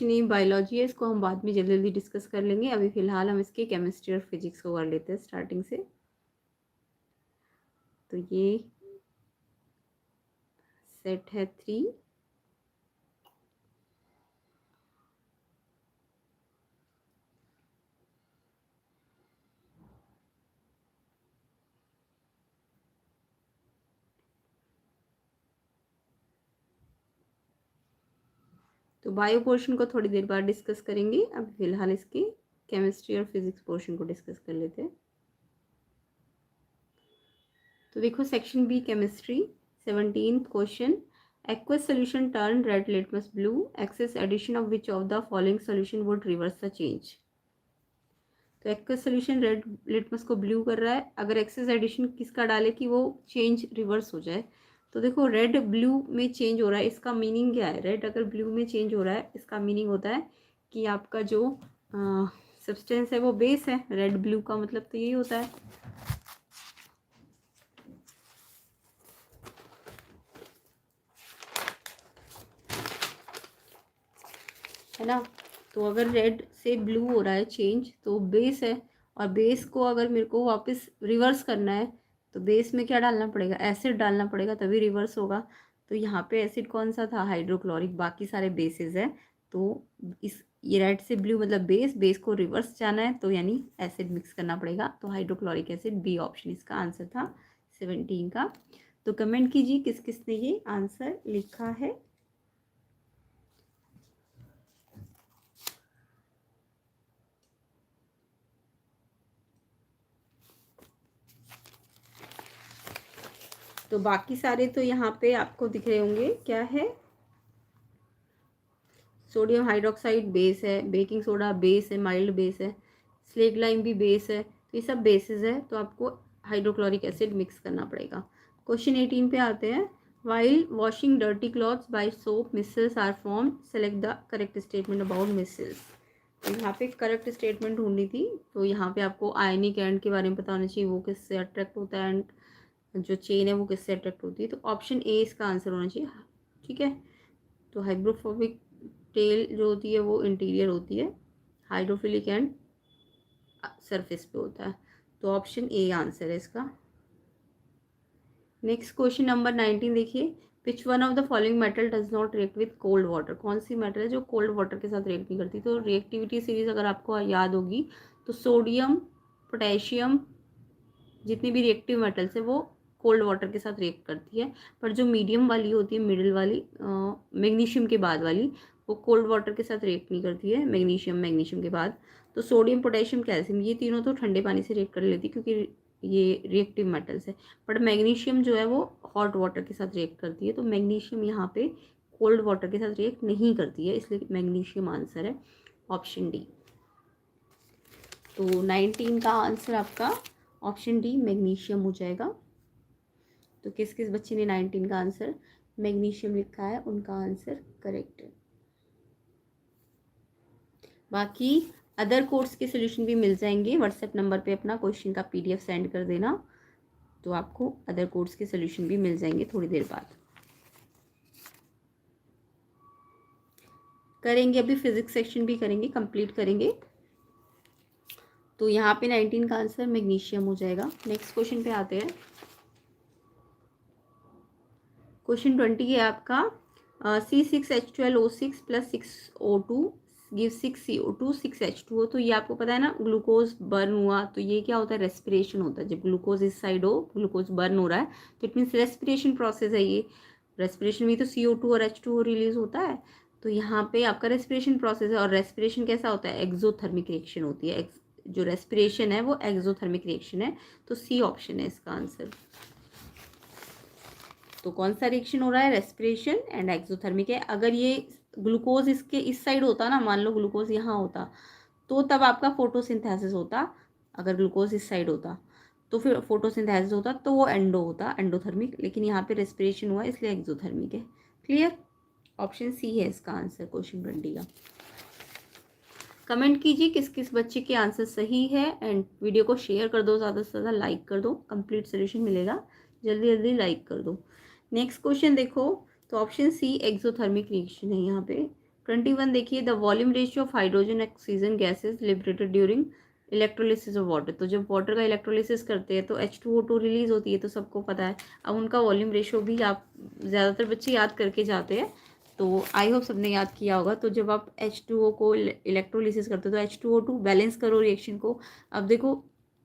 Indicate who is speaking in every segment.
Speaker 1: Question ये biology है, इसको हम बाद में जल्दी जल्दी डिस्कस कर लेंगे। अभी फ़िलहाल हम इसके केमिस्ट्री और फिजिक्स को कर लेते हैं स्टार्टिंग से। तो ये सेट है 3। तो बायो पोर्शन को थोड़ी देर बाद डिस्कस करेंगे। अब फिलहाल इसके केमिस्ट्री और फिजिक्स पोर्शन को डिस्कस कर लेते हैं। तो देखो section B chemistry 17th question, aqueous solution turn red litmus blue, excess addition of which of the following solution would reverse the change. तो एक्वस सोल्यूशन रेड लिटमस को blue कर रहा है, अगर एक्सेस एडिशन किसका डाले कि वो चेंज रिवर्स हो जाए। तो देखो रेड ब्लू में चेंज हो रहा है, इसका मीनिंग क्या है? रेड अगर ब्लू में चेंज हो रहा है, इसका मीनिंग होता है कि आपका जो सब्सटेंस है वो बेस है। रेड ब्लू का मतलब तो यही होता है। है ना? तो अगर रेड से ब्लू हो रहा है चेंज, तो बेस है, और बेस को अगर मेरे को वापस रिवर्स करना है तो बेस में क्या डालना पड़ेगा? एसिड डालना पड़ेगा, तभी रिवर्स होगा। तो यहाँ पे एसिड कौन सा था? हाइड्रोक्लोरिक। बाकी सारे बेसिस है, तो इस ये रेड से ब्लू मतलब बेस, बेस को रिवर्स जाना है तो यानी एसिड मिक्स करना पड़ेगा। तो हाइड्रोक्लोरिक एसिड, बी ऑप्शन इसका आंसर था 17 का। तो कमेंट कीजिए किस किस ने ये आंसर लिखा है। तो बाकी सारे तो यहाँ पे आपको दिख रहे होंगे। क्या है? सोडियम हाइड्रोक्साइड बेस है, बेकिंग सोडा बेस है, माइल्ड बेस है, स्लेट लाइम भी बेस है। तो ये सब बेसिस है, तो आपको हाइड्रोक्लोरिक एसिड मिक्स करना पड़ेगा। क्वेश्चन 18 पे आते हैं। While washing dirty clothes by soap micelles are form, select the correct statement about micelles. तो यहाँ पे करेक्ट स्टेटमेंट ढूंढनी थी, तो यहाँ पे आपको आयनिक एंड के बारे में पता होना चाहिए, वो किससे अट्रैक्ट होता है एंड जो चेन है वो किससे अट्रैक्ट होती है। तो ऑप्शन ए इसका आंसर होना चाहिए। ठीक है, तो हाइड्रोफोबिक टेल जो होती है वो इंटीरियर होती है, हाइड्रोफिलिक एंड सरफेस पे होता है। तो ऑप्शन ए आंसर है इसका। नेक्स्ट क्वेश्चन नंबर 19 देखिए। Which one of the following metal does not react with cold water. कौन सी मेटल है जो कोल्ड वाटर के साथ रिएक्ट नहीं करती? तो रिएक्टिविटी सीरीज अगर आपको याद होगी तो सोडियम, पोटेशियम, जितनी भी रिएक्टिव मेटल्स है वो कोल्ड वाटर के साथ रिएक्ट करती है। पर जो मीडियम वाली होती है, मिडिल वाली, मैग्नीशियम के बाद वाली, वो कोल्ड वाटर के साथ रिएक्ट नहीं करती है। मैग्नीशियम के बाद तो सोडियम, पोटेशियम, कैल्शियम, ये तीनों तो ठंडे पानी से रिएक्ट कर लेती है क्योंकि ये रिएक्टिव मेटल्स है। बट मैग्नीशियम जो है वो हॉट वाटर के साथ रिएक्ट करती है, तो मैग्नीशियम यहाँ पे कोल्ड वाटर के साथ रिएक्ट नहीं करती है, इसलिए मैग्नीशियम आंसर है, ऑप्शन डी। तो 19 का आंसर आपका ऑप्शन डी मैग्नीशियम हो जाएगा। तो किस किस बच्चे ने 19 का आंसर मैग्नीशियम लिखा है, उनका आंसर करेक्ट है। बाकी अदर कोर्स के सोल्यूशन भी मिल जाएंगे। व्हाट्सएप नंबर पे अपना क्वेश्चन का पीडीएफ सेंड कर देना, तो आपको अदर कोर्स के सोल्यूशन भी मिल जाएंगे थोड़ी देर बाद। करेंगे अभी फिजिक्स सेक्शन भी करेंगे, कंप्लीट करेंगे। तो यहाँ पे 19 का आंसर मैग्नीशियम हो जाएगा। नेक्स्ट क्वेश्चन पे आते हैं। क्वेश्चन 20 है आपका। C6H12O6 + 6O2 give 6CO2 6H2O। तो ये आपको पता है ना, ग्लूकोज बर्न हुआ तो ये क्या होता है? रेस्पिरेशन होता है। जब ग्लूकोज इस साइड हो, ग्लूकोज बर्न हो रहा है, तो इट मीन्स रेस्पिरेशन प्रोसेस है ये। रेस्पिरेशन में तो CO2 और H2O रिलीज होता है। तो यहाँ पे आपका रेस्पिरेशन प्रोसेस है, और रेस्पिरेशन कैसा होता है? एक्सोथर्मिक रिएक्शन होती है। जो रेस्पिरेशन है वो एक्सोथर्मिक रिएक्शन है। तो सी ऑप्शन है इसका आंसर। तो कौन सा रिएक्शन हो रहा है? रेस्पिरेशन एंड एक्सोथर्मिक है। अगर ये ग्लूकोज इसके इस साइड होता ना, मान लो ग्लूकोज यहाँ होता, तो तब आपका फोटोसिंथेसिस होता। अगर ग्लूकोज इस साइड होता तो फिर फोटोसिंथेसिस होता, तो वो एंडो होता, एंडोथर्मिक। लेकिन यहाँ पे रेस्पिरेशन हुआ इसलिए एक्सोथर्मिक है। क्लियर? ऑप्शन सी है इसका आंसर क्वेश्चन 20 का। कमेंट कीजिए किस किस बच्चे के आंसर सही है, एंड वीडियो को शेयर कर दो, ज़्यादा से ज़्यादा लाइक कर दो, कंप्लीट सोल्यूशन मिलेगा, जल्दी जल्दी लाइक कर दो। नेक्स्ट क्वेश्चन देखो, तो ऑप्शन सी एक्सोथर्मिक रिएक्शन है यहाँ पे। 21 देखिए, the volume ratio of hydrogen oxygen gases liberated during electrolysis of water. तो जब वाटर का इलेक्ट्रोलिसिस करते हैं तो H2O2 रिलीज होती है, तो सबको पता है। अब उनका वॉल्यूम रेशियो भी आप ज़्यादातर बच्चे याद करके जाते हैं, तो आई होप सबने याद किया होगा। तो जब आप H2O को इलेक्ट्रोलिसिस करते हो तो H2O2 बैलेंस करो रिएक्शन को। अब देखो,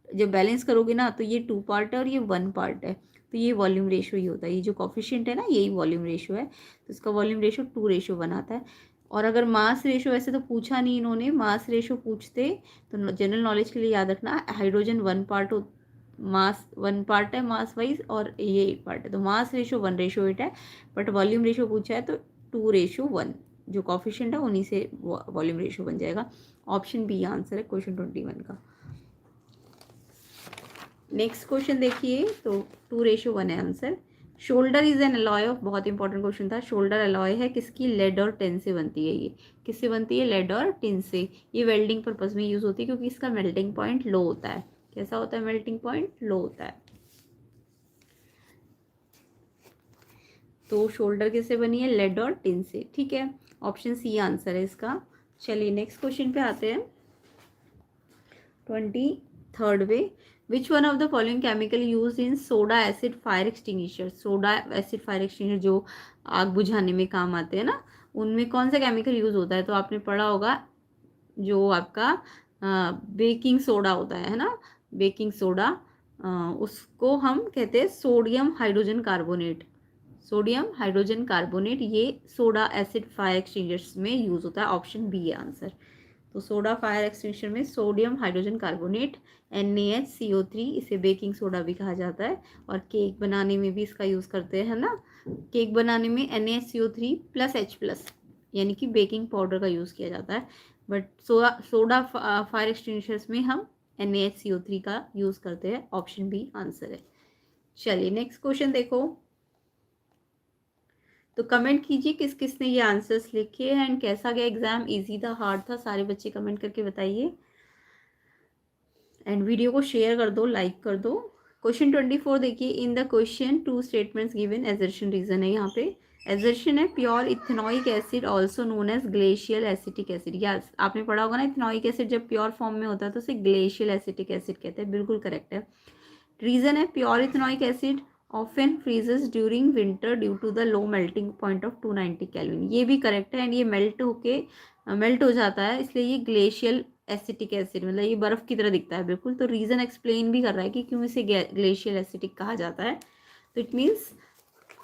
Speaker 1: जब बैलेंस करोगे ना तो ये 2 पार्ट है और ये 1 पार्ट है, तो ये वॉल्यूम रेशियो ही होता है। ये जो कॉफिशिएंट है ना, यही वॉल्यूम रेशियो है, तो इसका वॉल्यूम रेशियो 2:1 बनाता है। और अगर मास रेशियो, वैसे तो पूछा नहीं इन्होंने, मास रेशियो पूछते तो जनरल नॉलेज के लिए याद रखना, हाइड्रोजन 1 पार्ट, मास 1 पार्ट है मास वाइज, और ये 8 पार्ट है, तो मास रेशियो 1:8 है। बट वॉल्यूम रेशियो पूछा है तो 2:1, जो कॉफिशिएंट है उन्हीं से वॉल्यूम रेशियो बन जाएगा। ऑप्शन बी आंसर है क्वेश्चन 21 का। नेक्स्ट क्वेश्चन देखिए, तो 2:1 है answer. Shoulder is an alloy of, बहुत इंपॉर्टेंट क्वेश्चन था। शोल्डर अलॉय है किसकी? लेड और टिन से बनती है। ये किससे बनती है? लेड और टिन से। ये वेल्डिंग पर्पज में यूज होती है क्योंकि इसका मेल्टिंग पॉइंट लो होता है। कैसा होता है? मेल्टिंग पॉइंट लो होता है। तो शोल्डर किससे बनी है? लेड और टिन से। ठीक है, ऑप्शन सी आंसर है इसका। चलिए नेक्स्ट क्वेश्चन पे आते हैं। 23rd way, which one of the following chemical use in soda acid fire extinguisher. Soda acid fire extinguisher जो आग बुझाने में काम आते हैं ना, उनमें कौन सा केमिकल यूज होता है? तो आपने पढ़ा होगा जो आपका बेकिंग सोडा होता है ना, बेकिंग सोडा, उसको हम कहते हैं sodium hydrogen carbonate. Sodium hydrogen carbonate ये सोडा एसिड फायर एक्सटिंग्विशर्स में यूज होता है। ऑप्शन बी है आंसर। तो सोडा फायर एक्सटिंग्विशर में सोडियम हाइड्रोजन कार्बोनेट NaHCO3, इसे बेकिंग सोडा भी कहा जाता है। और केक बनाने में भी इसका यूज़ करते हैं ना, केक बनाने में NaHCO3 प्लस H प्लस, यानी कि बेकिंग पाउडर का यूज़ किया जाता है। बट सोडा फायर एक्सटिंग्विशर्स में हम NaHCO3 का यूज़ करते हैं। ऑप्शन बी आंसर है। चलिए नेक्स्ट क्वेश्चन देखो, तो कमेंट कीजिए किस किस ने ये आंसर्स लिखे हैं एंड कैसा गया एग्जाम, इजी था हार्ड था, सारे बच्चे कमेंट करके बताइए। एंड वीडियो को शेयर कर दो, लाइक कर दो। क्वेश्चन 24 देखिए, in the question 2 statements given, assertion reason है यहाँ पे। एजर्शन है pure ethanoic acid also known as glacial acetic acid. या आपने पढ़ा होगा ना, इथेनॉइक एसिड जब प्योर फॉर्म में होता है तो उसे ग्लेशियल एसिटिक एसिड कहते हैं। बिल्कुल करेक्ट है। रीजन है pure ethanoic acid often freezes during winter due to the low melting point of 290 kelvin. ये भी करेक्ट है। एंड ये मेल्ट हो जाता है, इसलिए ये ग्लेशियल एसिटिक एसिड, मतलब ये बर्फ की तरह दिखता है बिल्कुल। तो रीजन एक्सप्लेन भी कर रहा है कि क्यों इसे ग्लेशियल एसिटिक कहा जाता है। तो इट मीन्स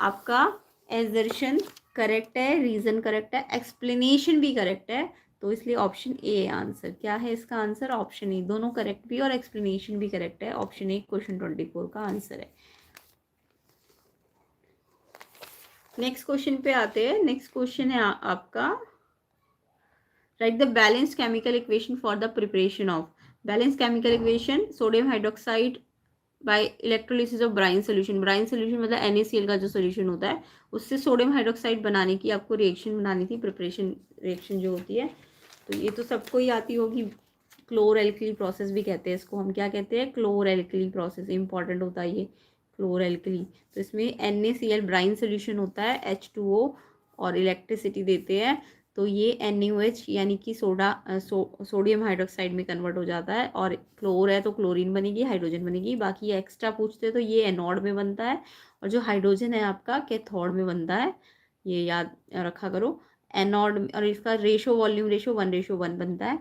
Speaker 1: आपका एजर्शन करेक्ट है, रीजन करेक्ट है, एक्सप्लेनेशन भी करेक्ट है। तो इसलिए ऑप्शन ए आंसर। क्या है इसका आंसर? Option A. दोनों करेक्ट भी और एक्सप्लेनेशन भी करेक्ट है। ऑप्शन ए क्वेश्चन 24 का आंसर है। नेक्स्ट क्वेश्चन पे आते हैं। नेक्स्ट क्वेश्चन है आपका, write the balanced chemical equation for the preparation of. Balance chemical equation, sodium hydroxide by electrolysis of brine solution. Brine solution मतलब NaCl का जो सोल्यूशन होता है, उससे सोडियम हाइड्रोक्साइड बनाने की आपको रिएक्शन बनानी थी, प्रिपरेशन रिएक्शन जो होती है। तो ये तो सबको ही आती होगी। क्लोर एल्कली प्रोसेस भी कहते हैं इसको। हम क्या कहते हैं? क्लोर एल्कली प्रोसेस। इंपॉर्टेंट होता है ये क्लोर एल्कली। तो इसमें NaCl ब्राइन सोल्यूशन होता है, H2O और इलेक्ट्रिसिटी देते हैं, तो ये NaOH यानी कि सोडियम हाइड्रोक्साइड में कन्वर्ट हो जाता है। और क्लोर है तो क्लोरीन बनेगी, हाइड्रोजन बनेगी। बाकी एक्स्ट्रा पूछते हैं तो ये एनोड में बनता है, और जो हाइड्रोजन है आपका कैथोड में बनता है। ये याद रखा करो, एनोड। और इसका वॉल्यूम रेशो 1:1 बनता है।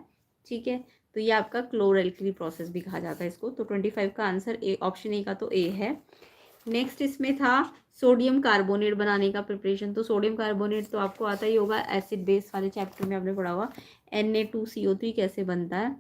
Speaker 1: ठीक है, तो ये आपका क्लोर एल्कली प्रोसेस भी कहा जाता है इसको। तो 25 का आंसर ए, ऑप्शन ए का तो ए है। नेक्स्ट इसमें था सोडियम कार्बोनेट बनाने का प्रिपरेशन। तो सोडियम कार्बोनेट तो आपको आता ही होगा, एसिड बेस वाले चैप्टर में आपने पढ़ा होगा। Na2CO3 कैसे बनता है।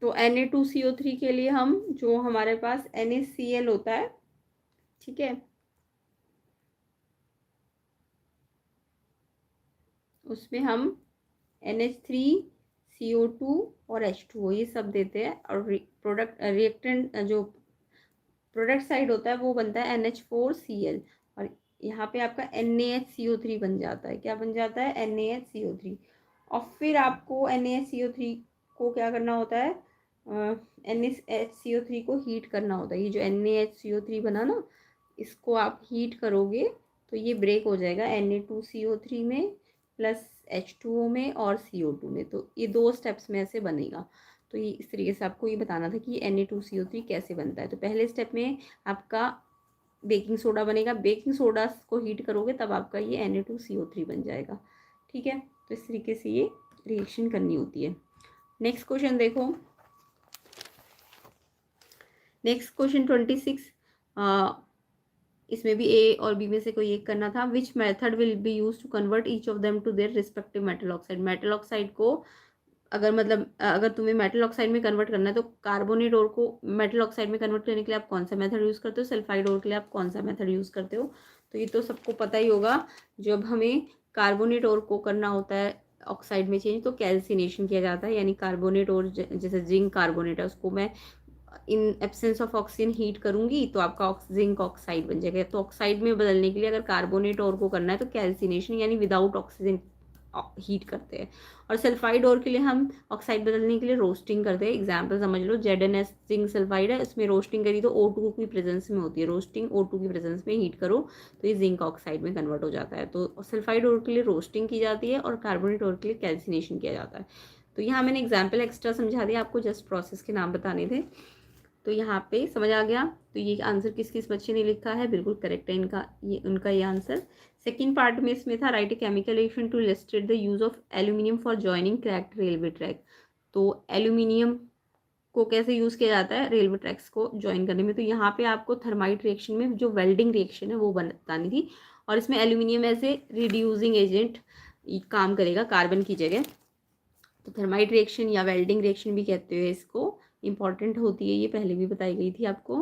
Speaker 1: तो Na2CO3 के लिए हम जो हमारे पास NaCl होता है, ठीक है, उसमें हम NH3CO2 और H2O ये सब देते हैं, और प्रोडक्ट रिएक्टेंट जो प्रोडक्ट साइड होता है वो बनता है NH4Cl, और यहाँ पे आपका NaHCO3 बन जाता है। क्या बन जाता है? NaHCO3। और फिर आपको NaHCO3 को क्या करना होता है? NaHCO3 को हीट करना होता है। ये जो NaHCO3 बना ना, इसको आप हीट करोगे तो ये ब्रेक हो जाएगा Na2CO3 में प्लस H2O में और CO2 में। तो ये 2 स्टेप्स में ऐसे बनेगा। तो ये इस तरीके से आपको ये बताना था कि Na2CO3 कैसे बनता है। तो पहले स्टेप में आपका बेकिंग सोडा बनेगा, बेकिंग सोडा को हीट करोगे तब आपका ये Na2CO3 बन जाएगा। ठीक है, तो इस तरीके से ये रिएक्शन करनी होती है। नेक्स्ट क्वेश्चन देखो, नेक्स्ट क्वेश्चन 26। इसमें भी ए और बी में से कोई एक करना था। Which method will be use to convert each of them to their respective metal oxide. Metal oxide को अगर मतलब अगर तुम्हें मेटल ऑक्साइड में कन्वर्ट करना है तो कार्बोनेट ओर को मेटल ऑक्साइड में कन्वर्ट करने के लिए आप कौन सा मेथड यूज़ करते हो, सल्फाइड ओर के लिए आप कौन सा मेथड यूज़ करते हो। तो ये तो सबको पता ही होगा। जब हमें कार्बोनेट ओर को करना होता है ऑक्साइड में चेंज तो कैल्सिनेशन किया जाता है, यानी कार्बोनेट और जैसे जिंक कार्बोनेट है उसको मैं in absence of oxygen heat करूंगी तो आपका जिंक ऑक्साइड बन जाएगा। तो ऑक्साइड में बदलने के लिए अगर कार्बोनेट और को करना है तो कैल्सिनेशन यानी विदाउट ऑक्सीजन हीट करते हैं। और सल्फाइड और के लिए हम ऑक्साइड बदलने के लिए रोस्टिंग करते हैं। एग्जाम्पल समझ लो, ZnS जिंक सल्फाइड है, इसमें रोस्टिंग करी तो O2 की प्रेजेंस में होती है, रोस्टिंग O2 की प्रेजेंस में हीट करो तो ये जिंक ऑक्साइड में कन्वर्ट हो जाता है। तो सल्फाइड और के लिए रोस्टिंग की जाती है और कार्बोनेट और के लिए कैल्सिनेशन किया जाता है। तो यहाँ मैंने एग्जाम्पल एक्स्ट्रा समझा दिया, आपको जस्ट प्रोसेस के नाम बताने थे। तो यहाँ पे समझ आ गया। तो ये आंसर किस किस बच्चे ने लिखा है, बिल्कुल करेक्ट है इनका, ये उनका ये आंसर। सेकंड पार्ट में इसमें था write a chemical reaction to illustrate the use of aluminium for joining cracked railway track. तो एल्यूमिनियम को कैसे यूज़ किया जाता है रेलवे ट्रैक्स को ज्वाइन करने में। तो यहाँ पे आपको थर्माइट रिएक्शन में जो वेल्डिंग रिएक्शन है वो बतानी थी, और इसमें aluminium as a reducing agent काम करेगा कार्बन की जगह। तो थर्माइट रिएक्शन या वेल्डिंग रिएक्शन भी कहते हैं इसको, इंपॉर्टेंट होती है, ये पहले भी बताई गई थी आपको।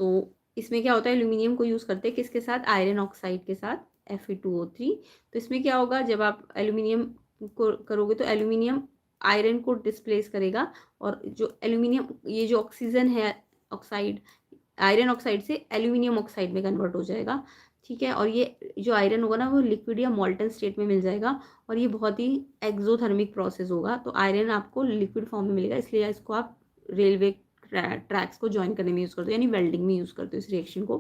Speaker 1: तो इसमें क्या होता है, एल्यूमिनियम को यूज़ करते हैं किसके साथ, आयरन ऑक्साइड के साथ Fe2O3। तो इसमें क्या होगा, जब आप एल्यूमिनियम को करोगे तो एल्यूमिनियम आयरन को डिस्प्लेस करेगा, और जो एल्यूमिनियम ये जो ऑक्सीजन है ऑक्साइड आयरन ऑक्साइड से एल्यूमिनियम ऑक्साइड में कन्वर्ट हो जाएगा। ठीक है, और ये जो आयरन होगा ना वो लिक्विड या मॉल्टन स्टेट में मिल जाएगा, और ये बहुत ही एक्सोथर्मिक प्रोसेस होगा। तो आयरन आपको लिक्विड फॉर्म में मिलेगा, इसलिए इसको आप रेलवे ट्रैक्स को ज्वाइन करने में यूज़ करते हो, यानी वेल्डिंग में यूज़ करते हो इस रिएक्शन को।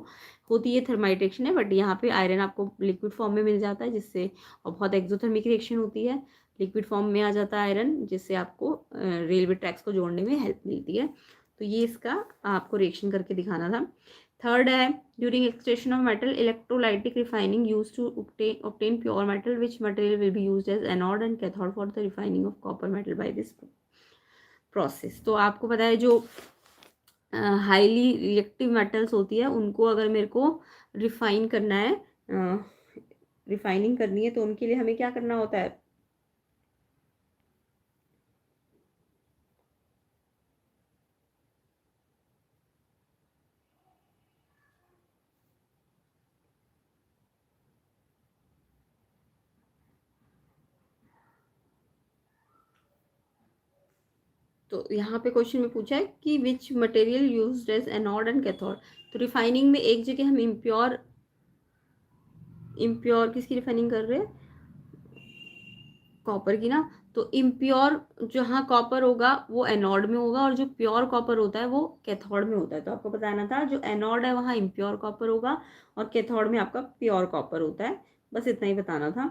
Speaker 1: होती है थर्माइट रिएक्शन है, बट यहाँ पे आयरन आपको लिक्विड फॉर्म में मिल जाता है जिससे, और बहुत एक्सोथर्मिक रिएक्शन होती है, लिक्विड फॉर्म में आ जाता है आयरन, जिससे आपको रेलवे ट्रैक्स को जोड़ने में हेल्प मिलती है। तो ये इसका आपको रिएक्शन करके दिखाना था। थर्ड है during extraction of metal electrolytic refining use to obtain pure metal which material will be used as anode and cathode for the refining of copper metal by this process. तो आपको पता है जो highly reactive metals होती है उनको अगर मेरे को रिफाइन करना है, रिफाइनिंग करनी है, तो उनके लिए हमें क्या करना होता है, तो यहाँ पे क्वेश्चन में पूछा है कि which material used as anode and cathode. तो रिफाइनिंग में एक जगह हम इम्प्योर किसकी रिफाइनिंग कर रहे हैं, कॉपर की ना। तो इम्प्योर जहाँ कॉपर होगा वो एनोड में होगा, और जो प्योर कॉपर होता है वो कैथोड में होता है। तो आपको बताना था जो एनोड है वहाँ इम्प्योर कॉपर होगा और कैथोड में आपका प्योर कॉपर होता है, बस इतना ही बताना था।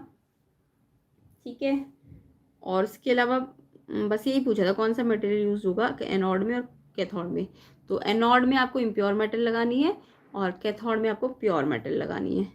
Speaker 1: ठीक है, और इसके अलावा बस यही पूछा था कौन सा मटेरियल यूज होगा एनोड में और कैथोड में। तो एनोड में आपको इम्प्योर मेटल लगानी है और कैथोड में आपको प्योर मेटल लगानी है।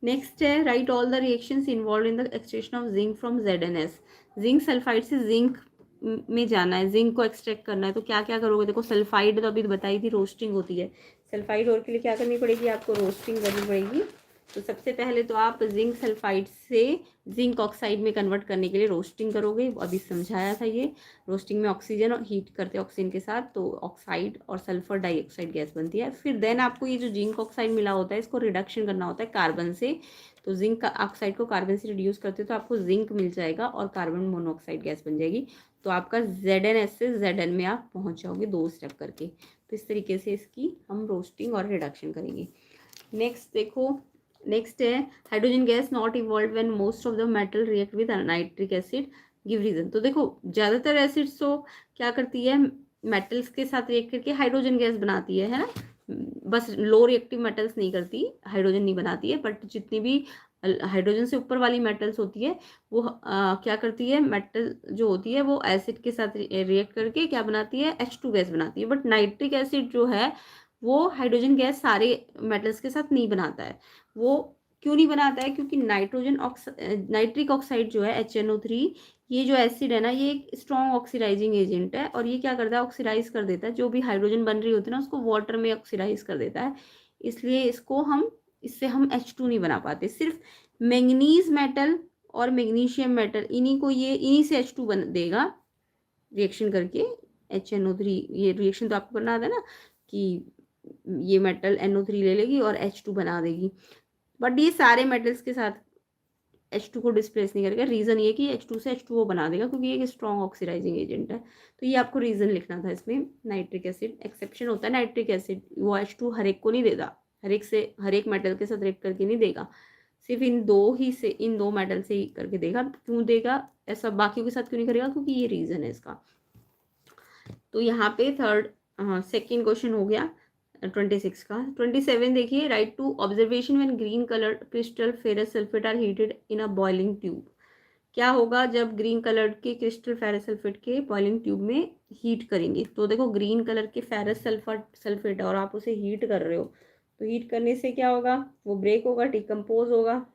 Speaker 1: नेक्स्ट है right all the reactions involve in the extraction of zinc from ZnS। Zinc sulphide से जिंक में जाना है, जिंक को एक्सट्रैक्ट करना है, तो क्या क्या करोगे। देखो सल्फाइड तो अभी बताई थी रोस्टिंग होती है, सल्फाइड और के लिए क्या करनी पड़ेगी, आपको रोस्टिंग करनी पड़ेगी। तो सबसे पहले तो आप जिंक सल्फाइड से जिंक ऑक्साइड में कन्वर्ट करने के लिए रोस्टिंग करोगे, अभी समझाया था ये। रोस्टिंग में ऑक्सीजन और हीट करते हैं ऑक्सीजन के साथ, तो ऑक्साइड और सल्फर डाइऑक्साइड गैस बनती है। फिर देन आपको ये जो जिंक ऑक्साइड मिला होता है इसको रिडक्शन करना होता है कार्बन से। तो जिंक ऑक्साइड को कार्बन से रिड्यूस करते हो तो आपको जिंक मिल जाएगा और कार्बन मोनोऑक्साइड गैस बन जाएगी। तो आपका ZnS से Zn में आप पहुंच जाओगे 2 स्टेप करके। तो इस तरीके से इसकी हम रोस्टिंग और रिडक्शन करेंगे। नेक्स्ट देखो, नेक्स्ट है hydrogen gas not evolve when most of the metal react with nitric acid, give reason. तो देखो ज़्यादातर एसिड्स तो क्या करती है, मेटल्स के साथ रिएक्ट करके हाइड्रोजन गैस बनाती है ना। बस लो रिएक्टिव मेटल्स नहीं करती, हाइड्रोजन नहीं बनाती है, बट जितनी भी हाइड्रोजन से ऊपर वाली मेटल्स होती है वो क्या करती है, मेटल जो होती है वो एसिड के साथ रिएक्ट करके क्या बनाती है, H2 गैस बनाती है। बट नाइट्रिक एसिड जो है वो हाइड्रोजन गैस सारे मेटल्स के साथ नहीं बनाता है। वो क्यों नहीं बनाता है, क्योंकि नाइट्रिक ऑक्साइड जो है HNO3, ये जो एसिड है ना ये एक स्ट्रॉन्ग ऑक्सीडाइजिंग एजेंट है, और ये क्या करता है, ऑक्सीडाइज कर देता है जो भी हाइड्रोजन बन रही होती है ना उसको वाटर में ऑक्सीडाइज कर देता है। इसलिए इससे हम H2 नहीं बना पाते। सिर्फ मैंगनीज मेटल और मैग्नीशियम मेटल इन्हीं से H2 बन देगा रिएक्शन करके। HNO3, ये रिएक्शन तो आपको करना आता है ना कि ये मेटल NO3 ले लेगी और H2 बना देगी, बट ये सारे मेटल्स के साथ H2 को डिस्प्लेस नहीं करेगा। रीज़न ये कि H2 से H2O बना देगा क्योंकि ये एक स्ट्रॉन्ग ऑक्सीडाइजिंग एजेंट है। तो ये आपको रीज़न लिखना था इसमें। नाइट्रिक एसिड एक्सेप्शन होता है, नाइट्रिक एसिड वो H2 हर एक को नहीं देगा, हर एक मेटल के साथ रिएक्ट करके नहीं देगा, सिर्फ इन दो मेटल से ही करके देगा। क्यों देगा ऐसा, बाकियों के साथ क्यों नहीं करेगा, क्योंकि ये रीज़न है इसका। तो यहाँ पे सेकेंड क्वेश्चन हो गया 26 का। 27 देखिए, write two observation when green colour crystal ferrous sulphate are heated in a boiling tube. क्या होगा जब ग्रीन कलर के क्रिस्टल फेरस सल्फेट के बॉइलिंग ट्यूब में हीट करेंगे। तो देखो ग्रीन कलर के फेरस सल्फेट है और आप उसे हीट कर रहे हो, तो हीट करने से क्या होगा, वो ब्रेक होगा, डिकम्पोज होगा।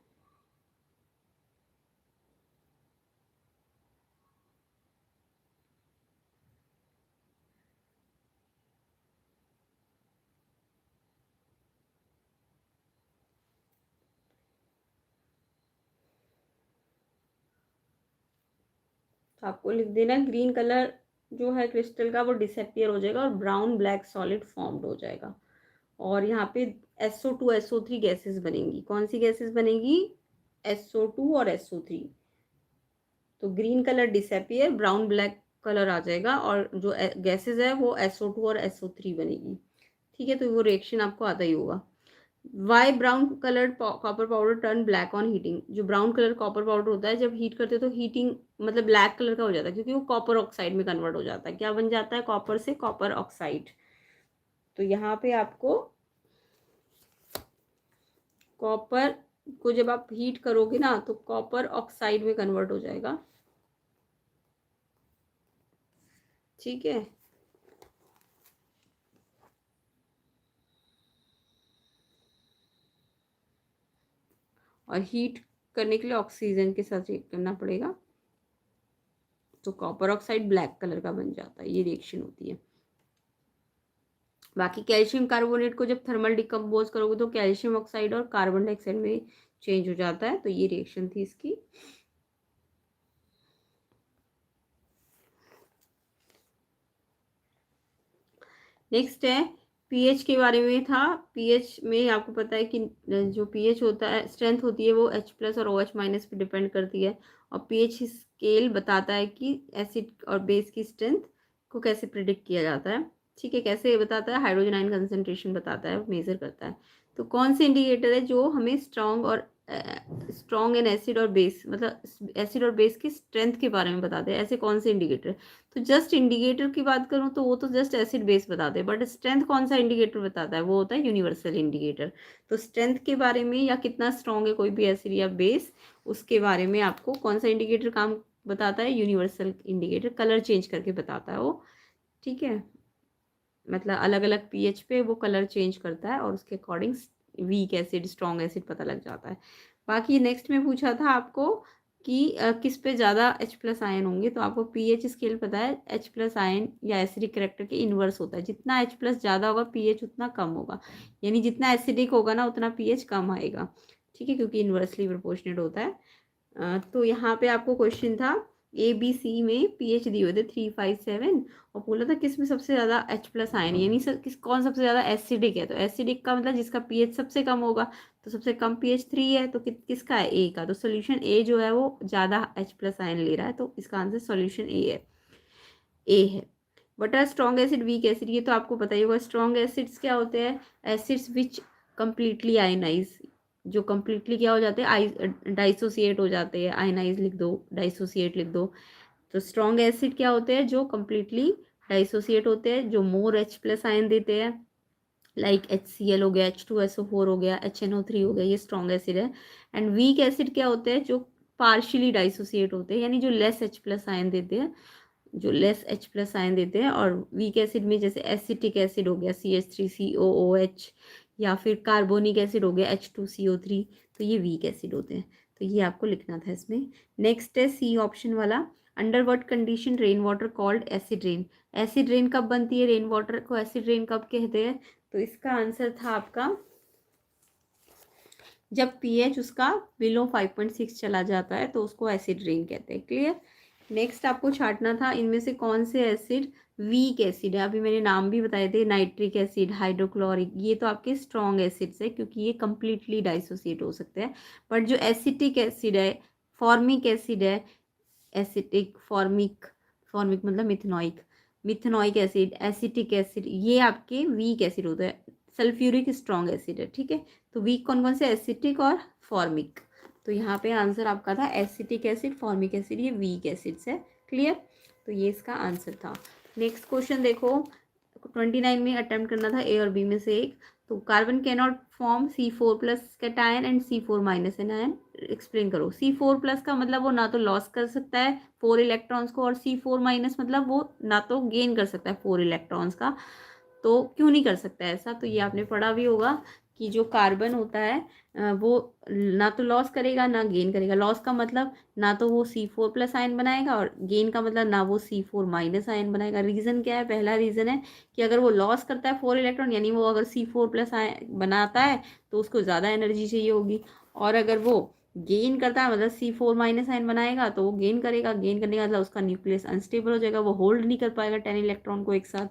Speaker 1: तो आपको लिख देना ग्रीन कलर जो है क्रिस्टल का वो डिसअपियर हो जाएगा और ब्राउन ब्लैक सॉलिड फॉर्म्ड हो जाएगा। और यहाँ पे SO2 SO3 गैसेस बनेंगी। कौन सी गैसेस बनेगी, SO2 और SO3। तो green colour disappear, brown black colour आ जाएगा, और जो गैसेस है वो SO2 और SO3 बनेगी। ठीक है, तो वो रिएक्शन आपको आता ही होगा। Why brown coloured copper powder turn black on heating. जो ब्राउन कलर कॉपर पाउडर होता है जब हीट करते हैं तो हीटिंग मतलब ब्लैक कलर का हो जाता है, क्योंकि वो कॉपर ऑक्साइड में कन्वर्ट हो जाता है। क्या बन जाता है, कॉपर से कॉपर ऑक्साइड। तो यहाँ पे आपको कॉपर को जब आप हीट करोगे ना तो कॉपर ऑक्साइड में कन्वर्ट हो जाएगा। ठीक है, और हीट करने के लिए ऑक्सीजन के साथ रिएक्ट करना पड़ेगा, तो कॉपर ऑक्साइड ब्लैक कलर का बन जाता है। ये रिएक्शन होती है। बाकी कैल्शियम कार्बोनेट को जब थर्मल डिकम्पोज करोगे तो कैल्शियम ऑक्साइड और कार्बन डाइऑक्साइड में चेंज हो जाता है। तो ये रिएक्शन थी इसकी। नेक्स्ट है पीएच के बारे में था। पीएच में आपको पता है कि जो पीएच होता है, स्ट्रेंथ होती है वो H+ और OH- पे डिपेंड करती है, और पीएच स्केल बताता है कि एसिड और बेस की स्ट्रेंथ को कैसे प्रिडिक्ट किया जाता है। ठीक है, कैसे बताता है, हाइड्रोजन आयन कंसंट्रेशन बताता है, मेजर करता है। तो कौन से इंडिकेटर है जो हमें स्ट्रॉन्ग एंड एसिड और बेस, मतलब एसिड और बेस की स्ट्रेंथ के बारे में बताते हैं, ऐसे कौन से इंडिकेटर। तो जस्ट इंडिकेटर की बात करूँ तो वो तो जस्ट एसिड बेस बताते हैं, बट स्ट्रेंथ कौन सा इंडिकेटर बताता है, वो होता है यूनिवर्सल इंडिकेटर। तो स्ट्रेंथ के बारे में या कितना स्ट्रॉन्ग है कोई भी एसिड या बेस, उसके बारे में आपको कौन सा इंडिकेटर काम बताता है, यूनिवर्सल इंडिकेटर। कलर चेंज करके बताता है वो। ठीक है, मतलब अलग अलग पीएच पे वो कलर चेंज करता है और उसके according weak acid strong acid पता लग जाता है। बाकी नेक्स्ट में पूछा था आपको कि किस पे ज़्यादा H+ आयन होंगे, तो आपको पीएच स्केल पता है, H+ आयन या एसिडिक करेक्टर के इन्वर्स होता है। जितना H+ ज़्यादा होगा पीएच उतना कम होगा, यानी जितना एसिडिक होगा ना उतना पीएच कम आएगा। ठीक है, क्योंकि इन्वर्सली प्रोपोर्शनेट होता है। तो यहाँ पे आपको क्वेश्चन था ABC में पीएच दिए हुए थे 357 और बोला था किस में सबसे ज़्यादा H+ आयन, यानी कौन सबसे ज़्यादा एसिडिक है। तो एसिडिक का मतलब जिसका पीएच सबसे कम होगा, तो सबसे कम पीएच 3 है, तो किसका है, ए का। तो सोल्यूशन ए जो है वो ज़्यादा H+ आयन ले रहा है, तो इसका आंसर सोल्यूशन ए है। What are strong acid, weak acid, ये तो आपको पता ही होगा। स्ट्रॉन्ग एसिड्स क्या होते हैं, एसिड्स विच कम्प्लीटली आयनाइज, जो कम्प्लीटली क्या हो जाते हैं, डाइसोसिएट हो जाते हैं। आयनाइज लिख दो, डाइसोसिएट लिख दो। तो स्ट्रॉन्ग एसिड क्या होते हैं, जो कम्प्लीटली डाइसोसिएट होते हैं, जो मोर H+ आयन देते हैं, लाइक HCl हो गया, H2SO4 हो गया, HNO3 हो गया, ये स्ट्रॉन्ग एसिड है। एंड वीक एसिड क्या होते हैं, जो पार्शियली डाइसोसिएट होते हैं, यानी जो लेस H+ आयन देते हैं, जो लेस H+ आयन देते हैं। और वीक एसिड में जैसे एसिटिक एसिड हो गया CH3COOH, या फिर कार्बोनिक एसिड हो गया H2CO3, तो ये वीक एसिड होते हैं। तो ये आपको लिखना था इसमें। नेक्स्ट है सी ऑप्शन वाला, under what condition rain water called acid rain. Acid rain कब बनती है, रेन वाटर को एसिड रेन कब कहते हैं। तो इसका आंसर था आपका जब पीएच उसका बिलो 5.6 चला जाता है, तो उसको एसिड रेन कहते हैं। क्लियर। नेक्स्ट आपको छांटना था इनमें से कौन से एसिड वीक एसिड है। अभी मैंने नाम भी बताए थे, नाइट्रिक एसिड, हाइड्रोक्लोरिक, ये तो आपके स्ट्रॉन्ग एसिड्स है, क्योंकि ये कम्प्लीटली डाइसोसिएट हो सकते हैं। बट जो एसिटिक एसिड है, फॉर्मिक एसिड है, एसिटिक, फॉर्मिक, फॉर्मिक मतलब मिथेनॉइक, मिथेनॉइक एसिड, एसिटिक एसिड, ये आपके वीक एसिड होते हैं। सल्फ्यूरिक स्ट्रॉन्ग एसिड है, ठीक है। तो वीक कौन कौन से, एसिटिक और फॉर्मिक। तो यहाँ पे आंसर आपका था एसिटिक एसिड, फॉर्मिक एसिड, ये वीक एसिड्स है। क्लियर। तो ये इसका आंसर था। नेक्स्ट क्वेश्चन देखो, 29 में अटेम्प्ट करना था ए और बी में से एक। तो carbon can not form C4+ cation and C4- anion, explain करो। C4+ का मतलब वो ना तो लॉस कर सकता है 4 इलेक्ट्रॉन्स को, और C4- मतलब वो ना तो गेन कर सकता है 4 इलेक्ट्रॉन्स का। तो क्यों नहीं कर सकता है ऐसा, तो ये आपने पढ़ा भी होगा कि जो कार्बन होता है वो ना तो लॉस करेगा ना गेन करेगा। लॉस का मतलब ना तो वो C4+ आयन बनाएगा, और गेन का मतलब ना वो C4- आयन बनाएगा। रीज़न क्या है, पहला रीज़न है कि अगर वो लॉस करता है 4 इलेक्ट्रॉन, यानी वो अगर C4+ आयन बनाता है तो उसको ज़्यादा एनर्जी चाहिए होगी। और अगर वो गेन करता है, मतलब C4- आयन बनाएगा, तो वो गेन करेगा, गेन करने का मतलब उसका न्यूक्लियस अनस्टेबल हो जाएगा, वो होल्ड नहीं कर पाएगा 10 इलेक्ट्रॉन को एक साथ।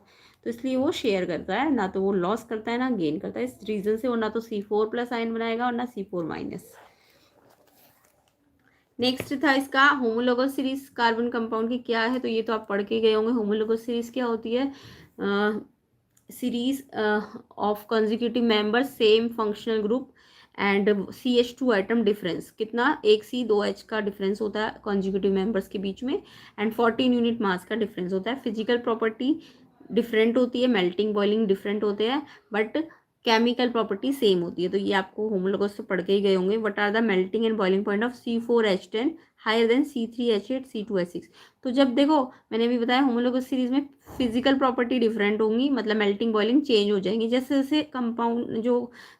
Speaker 1: तो इसलिए वो शेयर करता है, ना तो वो लॉस करता है ना गेन करता है। इस रीज़न से वो ना तो C4+ आयन बनाएगा और ना C4-। नेक्स्ट था इसका होमोलोगस सीरीज कार्बन कंपाउंड की क्या है, तो ये तो आप पढ़ के गए होंगे। होमोलोगस सीरीज क्या होती है, series of consecutive members same functional group and CH2 atom difference, कितना 1 C 2 H का डिफरेंस होता है कंसेक्यूटिव मेंबर्स के बीच में, एंड 14 यूनिट मास का डिफरेंस होता है। फिजिकल प्रॉपर्टी डिफरेंट होती है, मेल्टिंग बॉइलिंग डिफरेंट होते हैं, बट केमिकल प्रॉपर्टी सेम होती है। तो ये आपको होमोलोगस से पढ़ के ही गए होंगे। What are the melting and boiling point of C4H10 higher than C3H8 C2H6। तो जब देखो मैंने भी बताया होमोलोगस सीरीज में फिजिकल प्रॉपर्टी डिफरेंट होंगी, मतलब मेल्टिंग बॉइलिंग चेंज हो जाएंगी जैसे जैसे कंपाउंड जो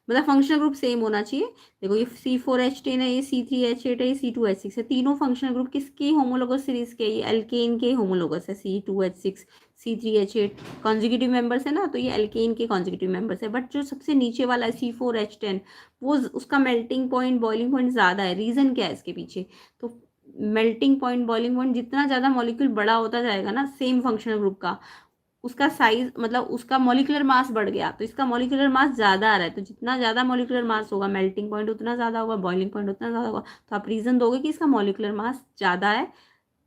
Speaker 1: मतलब फंक्शनल ग्रुप सेम होना चाहिए। देखो ये C4H10 है, ये C3H8 है, ये C2H6 है, तीनों फंक्शनल ग्रुप किसकी होमोलोगस सीरीज के, ये एल्केन के होमोलोगस है। C2H6 C3H8 कॉन्जिक्यूटिव मेंबर्स है ना, तो ये एल्केन के कॉन्जिक्यूटिव मेंबर्स है। बट जो सबसे नीचे वाला है C4H10, वो उसका मेल्टिंग पॉइंट बॉइलिंग पॉइंट ज़्यादा है। रीज़न क्या है इसके पीछे, तो मेल्टिंग पॉइंट बॉइलिंग पॉइंट जितना ज़्यादा मॉलिक्यूल बड़ा होता जाएगा ना सेम फंक्शनल ग्रुप का, उसका साइज मतलब उसका मॉलिक्यूलर मास बढ़ गया, तो इसका मॉलिक्यूलर मास ज़्यादा आ रहा है। तो जितना ज़्यादा मॉलिक्यूलर मास होगा मेल्टिंग पॉइंट उतना ज़्यादा होगा, बॉइलिंग पॉइंट उतना ज़्यादा होगा। तो आप रीज़न दोगे कि इसका मॉलिक्यूलर मास ज़्यादा है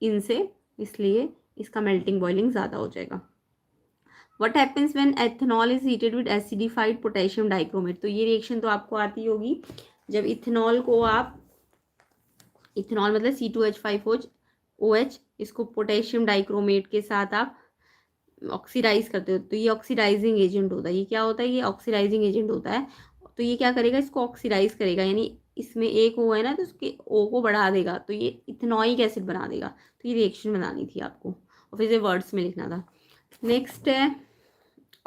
Speaker 1: इनसे, इसलिए इसका मेल्टिंग बॉइलिंग ज़्यादा हो जाएगा। What happens when ethanol is heated with acidified potassium dichromate. तो ये रिएक्शन तो आपको आती होगी, जब इथेनॉल को आप, इथेनॉल मतलब C2H5OH, इसको पोटेशियम डाइक्रोमेट के साथ आप ऑक्सीडाइज करते हो, तो ये ऑक्सीडाइजिंग एजेंट होता है। ये क्या होता है, ये ऑक्सीडाइजिंग एजेंट होता है। तो ये क्या करेगा, इसको ऑक्सीडाइज करेगा, यानी इसमें एक O है ना, तो उसके O को बढ़ा देगा, तो ये इथेनॉइक एसिड बना देगा। तो ये रिएक्शन बनानी थी आपको और फिर से वर्ड्स में लिखना था। नेक्स्ट है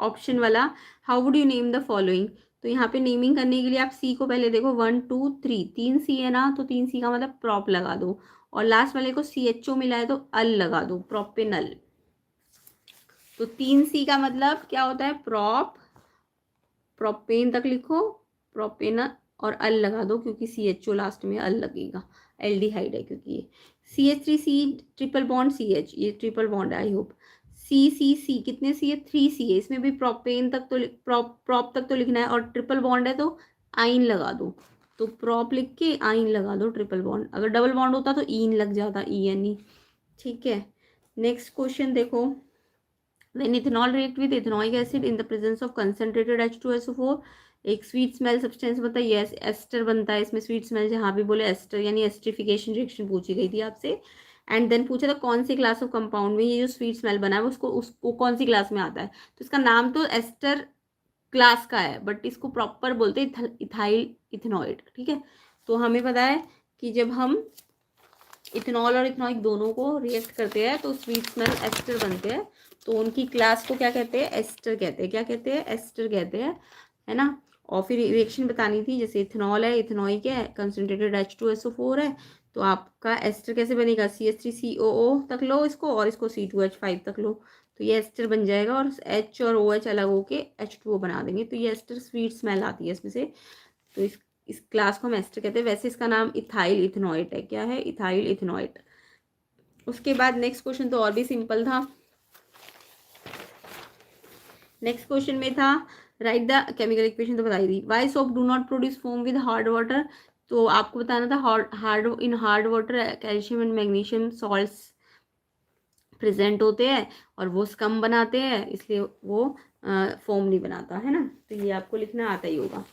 Speaker 1: ऑप्शन वाला, how would you name the following. तो यहाँ पे नेमिंग करने के लिए आप सी को पहले देखो, 1 2 3, 3 C है ना, तो 3 C का मतलब प्रॉप लगा दो, और लास्ट वाले को CHO मिला है तो अल लगा दो, प्रोपेनल। तो 3 C का मतलब क्या होता है, प्रॉप, प्रोपेन तक लिखो, प्रोपेनल, और अल लगा दो क्योंकि CHO लास्ट में अल लगेगा, एल्डिहाइड है क्योंकि ये CH3C ट्रिपल बॉन्ड CH, ये ट्रिपल बॉन्ड है आई होप। CCC कितने C है, 3C है, इसमें भी प्रोपेन तक तो प्रॉप तक तो लिखना है और ट्रिपल बॉन्ड है तो आइन लगा दो, तो प्रॉप लिख के आइन लगा दो ट्रिपल बॉन्ड, अगर डबल बॉन्ड होता तो ईन लग जाता, ENE। ठीक है, नेक्स्ट क्वेश्चन देखो, when ethanol react with ethanoic acid in the presence of concentrated H2SO4 एक स्वीट स्मेल सब्सटेंस बनता है, यस एस्टर बनता है, इसमें स्वीट स्मेल जहाँ भी बोले एस्टर यानी एस्टरिफिकेशन रिएक्शन पूछी गई थी आपसे। एंड देन पूछा था कौन सी क्लास ऑफ कंपाउंड में ये जो स्वीट स्मेल बना है उसको कौन सी क्लास में आता है, तो इसका नाम तो एस्टर क्लास का है बट इसको प्रॉपर बोलते हैं इथाइल इथेनॉइड। ठीक है, तो हमें पता है कि जब हम इथेनॉल और इथेनॉइक दोनों को रिएक्ट करते हैं तो स्वीट स्मेल एस्टर बनते हैं, तो उनकी क्लास को क्या कहते हैं, एस्टर कहते हैं। क्या कहते हैं, एस्टर कहते हैं, है ना। और फिर रिएक्शन बतानी थी, जैसे इथेनॉल है, इथेनॉइक है, कंसनट्रेटेड H2SO4 है, तो आपका एस्टर कैसे बनेगा, CH3COO तक लो इसको और इसको C2H5 तक लो, तो ये एस्टर बन जाएगा और H और OH अलग होके H2O बना देंगे, तो ये एस्टर स्वीट स्मेल आती है इसमें से, तो इस क्लास को हम एस्टर कहते हैं। वैसे इसका नाम इथाइल इथेनॉइट है, क्या है, इथाइल इथेनॉइट। उसके बाद नेक्स्ट क्वेश्चन तो और भी सिंपल था, नेक्स्ट क्वेश्चन में था राइट द केमिकल इक्वेशन, तो बताई थी why soap do not produce foam with hard water, तो आपको बताना था hard water calcium and magnesium salts present होते हैं और वो स्कम बनाते हैं, इसलिए वो फोम नहीं बनाता है ना, तो ये आपको लिखना आता ही होगा।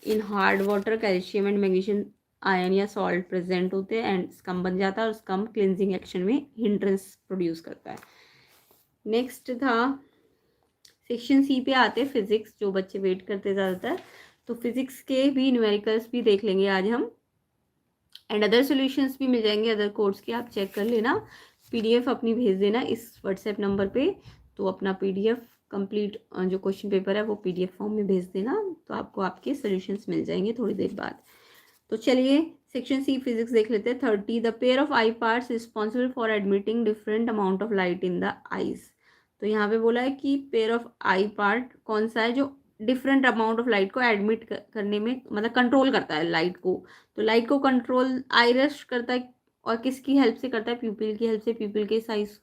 Speaker 1: In hard water calcium and magnesium ion या सॉल्ट प्रेजेंट होते हैं एंड स्कम बन जाता है और स्कम क्लिनजिंग एक्शन में हिंड्रेंस प्रोड्यूस करता है। नेक्स्ट था सेक्शन C पे आते हैं फिजिक्स, जो बच्चे वेट करते ज़्यादातर, तो फिजिक्स के भी न्यूमेरिकल्स भी देख लेंगे आज हम एंड अदर सॉल्यूशंस भी मिल जाएंगे अदर कोर्स के, आप चेक कर लेना, PDF अपनी भेज देना इस व्हाट्सएप नंबर पे, तो अपना PDF कंप्लीट जो क्वेश्चन पेपर है वो PDF फॉर्म में भेज देना, तो आपको आपके सॉल्यूशंस मिल जाएंगे थोड़ी देर बाद। तो चलिए सेक्शन C फिजिक्स देख लेते हैं। 30 the pair of I parts responsible for admitting different amount of light in the eyes, तो यहाँ पे बोला है कि पेयर ऑफ आई पार्ट कौन सा है जो डिफरेंट अमाउंट ऑफ लाइट को एडमिट करने में मतलब कंट्रोल करता है लाइट को, तो लाइट को कंट्रोल आइरिश करता है और किसकी हेल्प से करता है, प्यूपिल की हेल्प से, प्यूपिल के साइज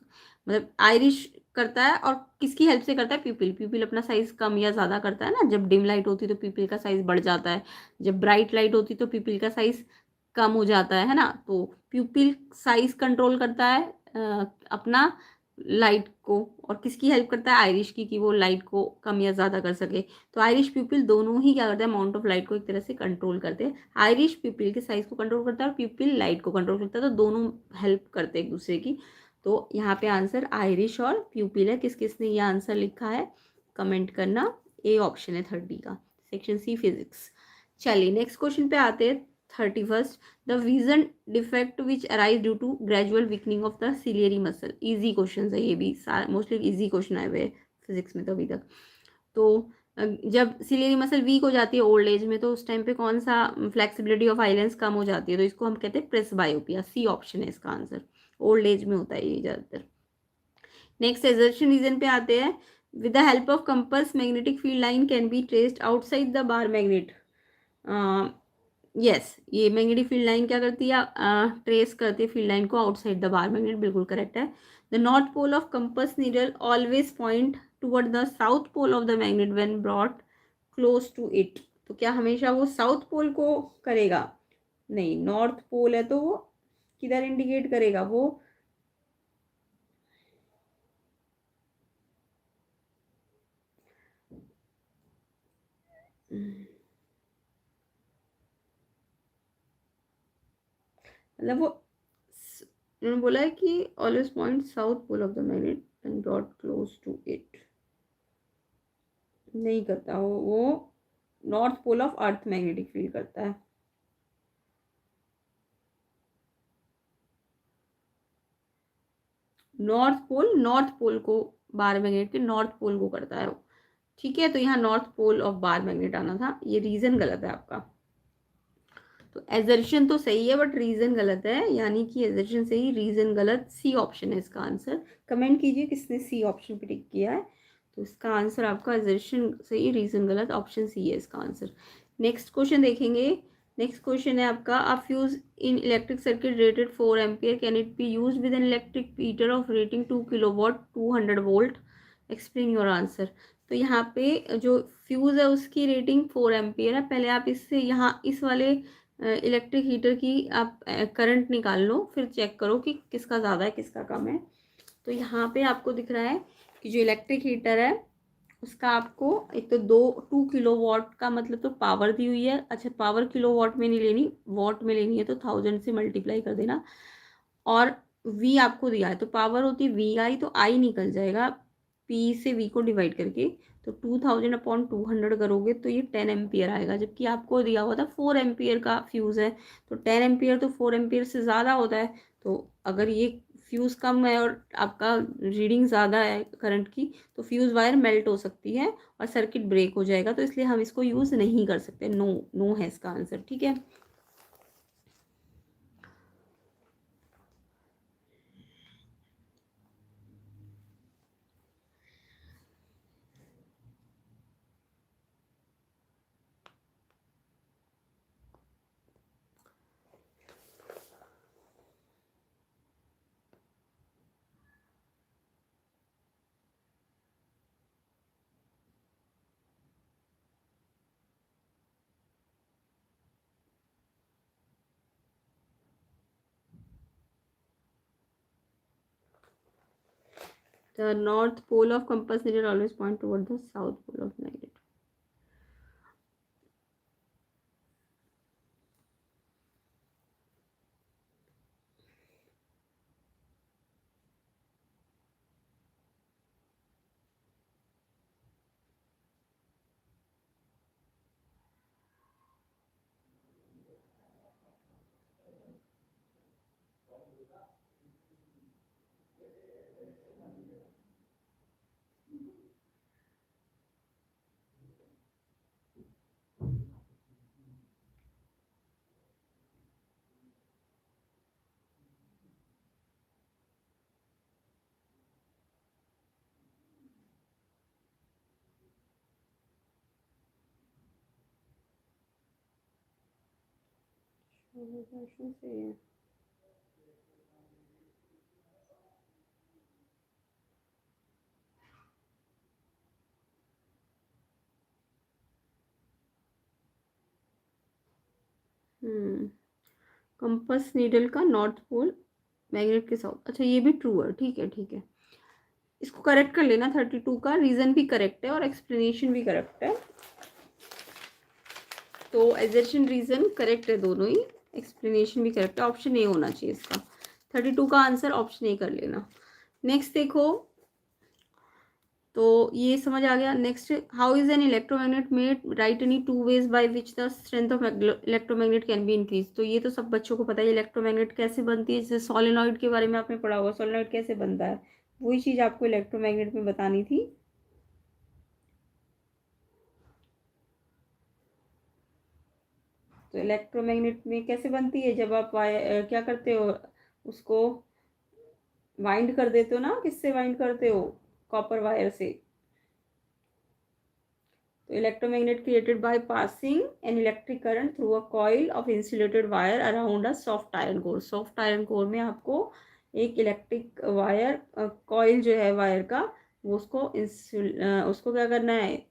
Speaker 1: मतलब आइरिश करता है और किसकी हेल्प से करता है, प्यूपिल अपना साइज कम या ज़्यादा करता है ना, जब डिम लाइट होती है तो प्यूपिल का साइज बढ़ जाता है, जब ब्राइट लाइट होती है तो प्यूपिल का साइज कम हो जाता है ना, तो प्यूपिल साइज कंट्रोल करता है अपना लाइट को और किसकी हेल्प करता है, आयरिश की, कि वो लाइट को कम या ज़्यादा कर सके, तो आयरिश प्यूपिल दोनों ही क्या करते हैं, अमाउंट ऑफ लाइट को एक तरह से कंट्रोल करते हैं, आयरिश प्यूपिल के साइज को कंट्रोल करता है और प्यूपिल लाइट को कंट्रोल करता है, तो दोनों हेल्प करते हैं एक दूसरे की, तो यहाँ पे आंसर आयरिश और प्यूपिल है। किस किसने ये आंसर लिखा है कमेंट करना, ए ऑप्शन है 30 का, सेक्शन C फिजिक्स। चलिए नेक्स्ट क्वेश्चन पे आते हैं 31st, the vision defect which arise due to gradual weakening of the ciliary muscle, easy question है ये भी, मोस्टली इजी क्वेश्चन आए हुए हैं फिजिक्स में तो अभी तक। तो जब सिलियरी मसल वीक हो जाती है ओल्ड एज में, तो उस टाइम पे कौन सा फ्लेक्सिबिलिटी ऑफ आइलेंस कम हो जाती है, तो इसको हम कहते हैं प्रेसबायोपिया, C ऑप्शन है इसका आंसर, ओल्ड एज में होता है ये ज़्यादातर। नेक्स्ट एजर्शन रीजन पे आते हैं, with the help of compass magnetic field line can be traced outside the bar magnet, yes ये मैग्नेटिक फील्ड लाइन क्या करती है, ट्रेस करती है फील्ड लाइन को आउटसाइड द बार मैग्नेट, बिल्कुल करेक्ट है। The north pole of compass needle always point toward the south pole of the magnet when brought close to it, तो क्या हमेशा वो साउथ पोल को करेगा, नहीं, नॉर्थ पोल है तो वो किधर इंडिकेट करेगा, वो मतलब वो उन्होंने बोला है कि always point south pole of the magnet and brought close to it, नहीं करता वो north pole of earth magnetic field करता है, नॉर्थ पोल को बार मैग्नेट के नॉर्थ पोल को करता है वो, ठीक है, तो यहाँ north pole of bar magnet आना था, ये रीजन गलत है आपका, तो एजर्शन तो सही है बट रीजन गलत है, यानी कि एजर्शन सही रीजन गलत, C ऑप्शन है इसका आंसर। कमेंट कीजिए किसने C ऑप्शन पे टिक किया है, तो इसका आंसर आपका एजर्शन सही रीजन गलत, ऑप्शन C है इसका आंसर। नेक्स्ट क्वेश्चन देखेंगे नेक्स्ट क्वेश्चन है आपका, अ fuse in electric circuit rated 4 ampere can it be use with an electric meter of rating 2 kilowatt 200 volt, explain your answer. तो यहाँ पे जो फ्यूज़ है उसकी रेटिंग 4 एम्पियर है। पहले आप इससे यहाँ इस वाले इलेक्ट्रिक हीटर की आप करंट निकाल लो, फिर चेक करो कि किसका ज़्यादा है किसका कम है। तो यहाँ पे आपको दिख रहा है कि जो इलेक्ट्रिक हीटर है उसका आपको एक तो 2 किलोवाट का मतलब तो पावर दी हुई है। अच्छा, पावर किलोवाट में नहीं लेनी, वॉट में लेनी है, तो 1000 से मल्टीप्लाई कर देना। और वी आपको दिया है तो पावर होती है वी आई, तो आई निकल जाएगा पी से वी को डिवाइड करके। तो 2000/200 करोगे तो ये 10 एम्पियर आएगा, जबकि आपको दिया हुआ था 4 एम्पियर का फ्यूज़ है। तो 10 एम्पियर तो 4 एम्पियर से ज़्यादा होता है। तो अगर ये फ्यूज़ कम है और आपका रीडिंग ज़्यादा है करंट की, तो फ्यूज़ वायर मेल्ट हो सकती है और सर्किट ब्रेक हो जाएगा। तो इसलिए हम इसको यूज़ नहीं कर सकते। नो, नो है इसका आंसर। ठीक है। The north pole of compass needle always point toward the south pole of magnet. Question सही है। कंपस नीडल का नॉर्थ पोल मैग्नेट के साथ। अच्छा, ये भी ट्रू है। ठीक है, ठीक है, इसको करेक्ट कर लेना। 32 का रीजन भी करेक्ट है और एक्सप्लेनेशन भी करेक्ट है। तो एजर्शन रीजन करेक्ट है दोनों ही, एक्सप्लेनेशन भी करेक्ट है। ऑप्शन ए होना चाहिए इसका। 32 का आंसर ऑप्शन ए कर लेना। नेक्स्ट देखो, तो ये समझ आ गया। Next, how is an electromagnet made, right any 2 veg by which the strength of electromagnet can be increase. तो ये तो सब बच्चों को पता है, इलेक्ट्रोमैग्नेट कैसे बनती है। जैसे सोलेनॉइड के बारे में आपने पढ़ा होगा, सोलेनॉइड कैसे बनता है, वही चीज़ आपको इलेक्ट्रोमैग्नेट में बतानी थी। तो इलेक्ट्रोमैग्नेट में कैसे बनती है, जब आप क्या करते हो, उसको वाइंड कर देते हो ना। किससे वाइंड करते हो, कॉपर वायर से। तो electromagnet created by passing an electric current through a coil of insulated wire around a soft iron core. Soft iron core में आपको एक इलेक्ट्रिक वायर कॉइल जो है वायर का, वो उसको क्या करना है,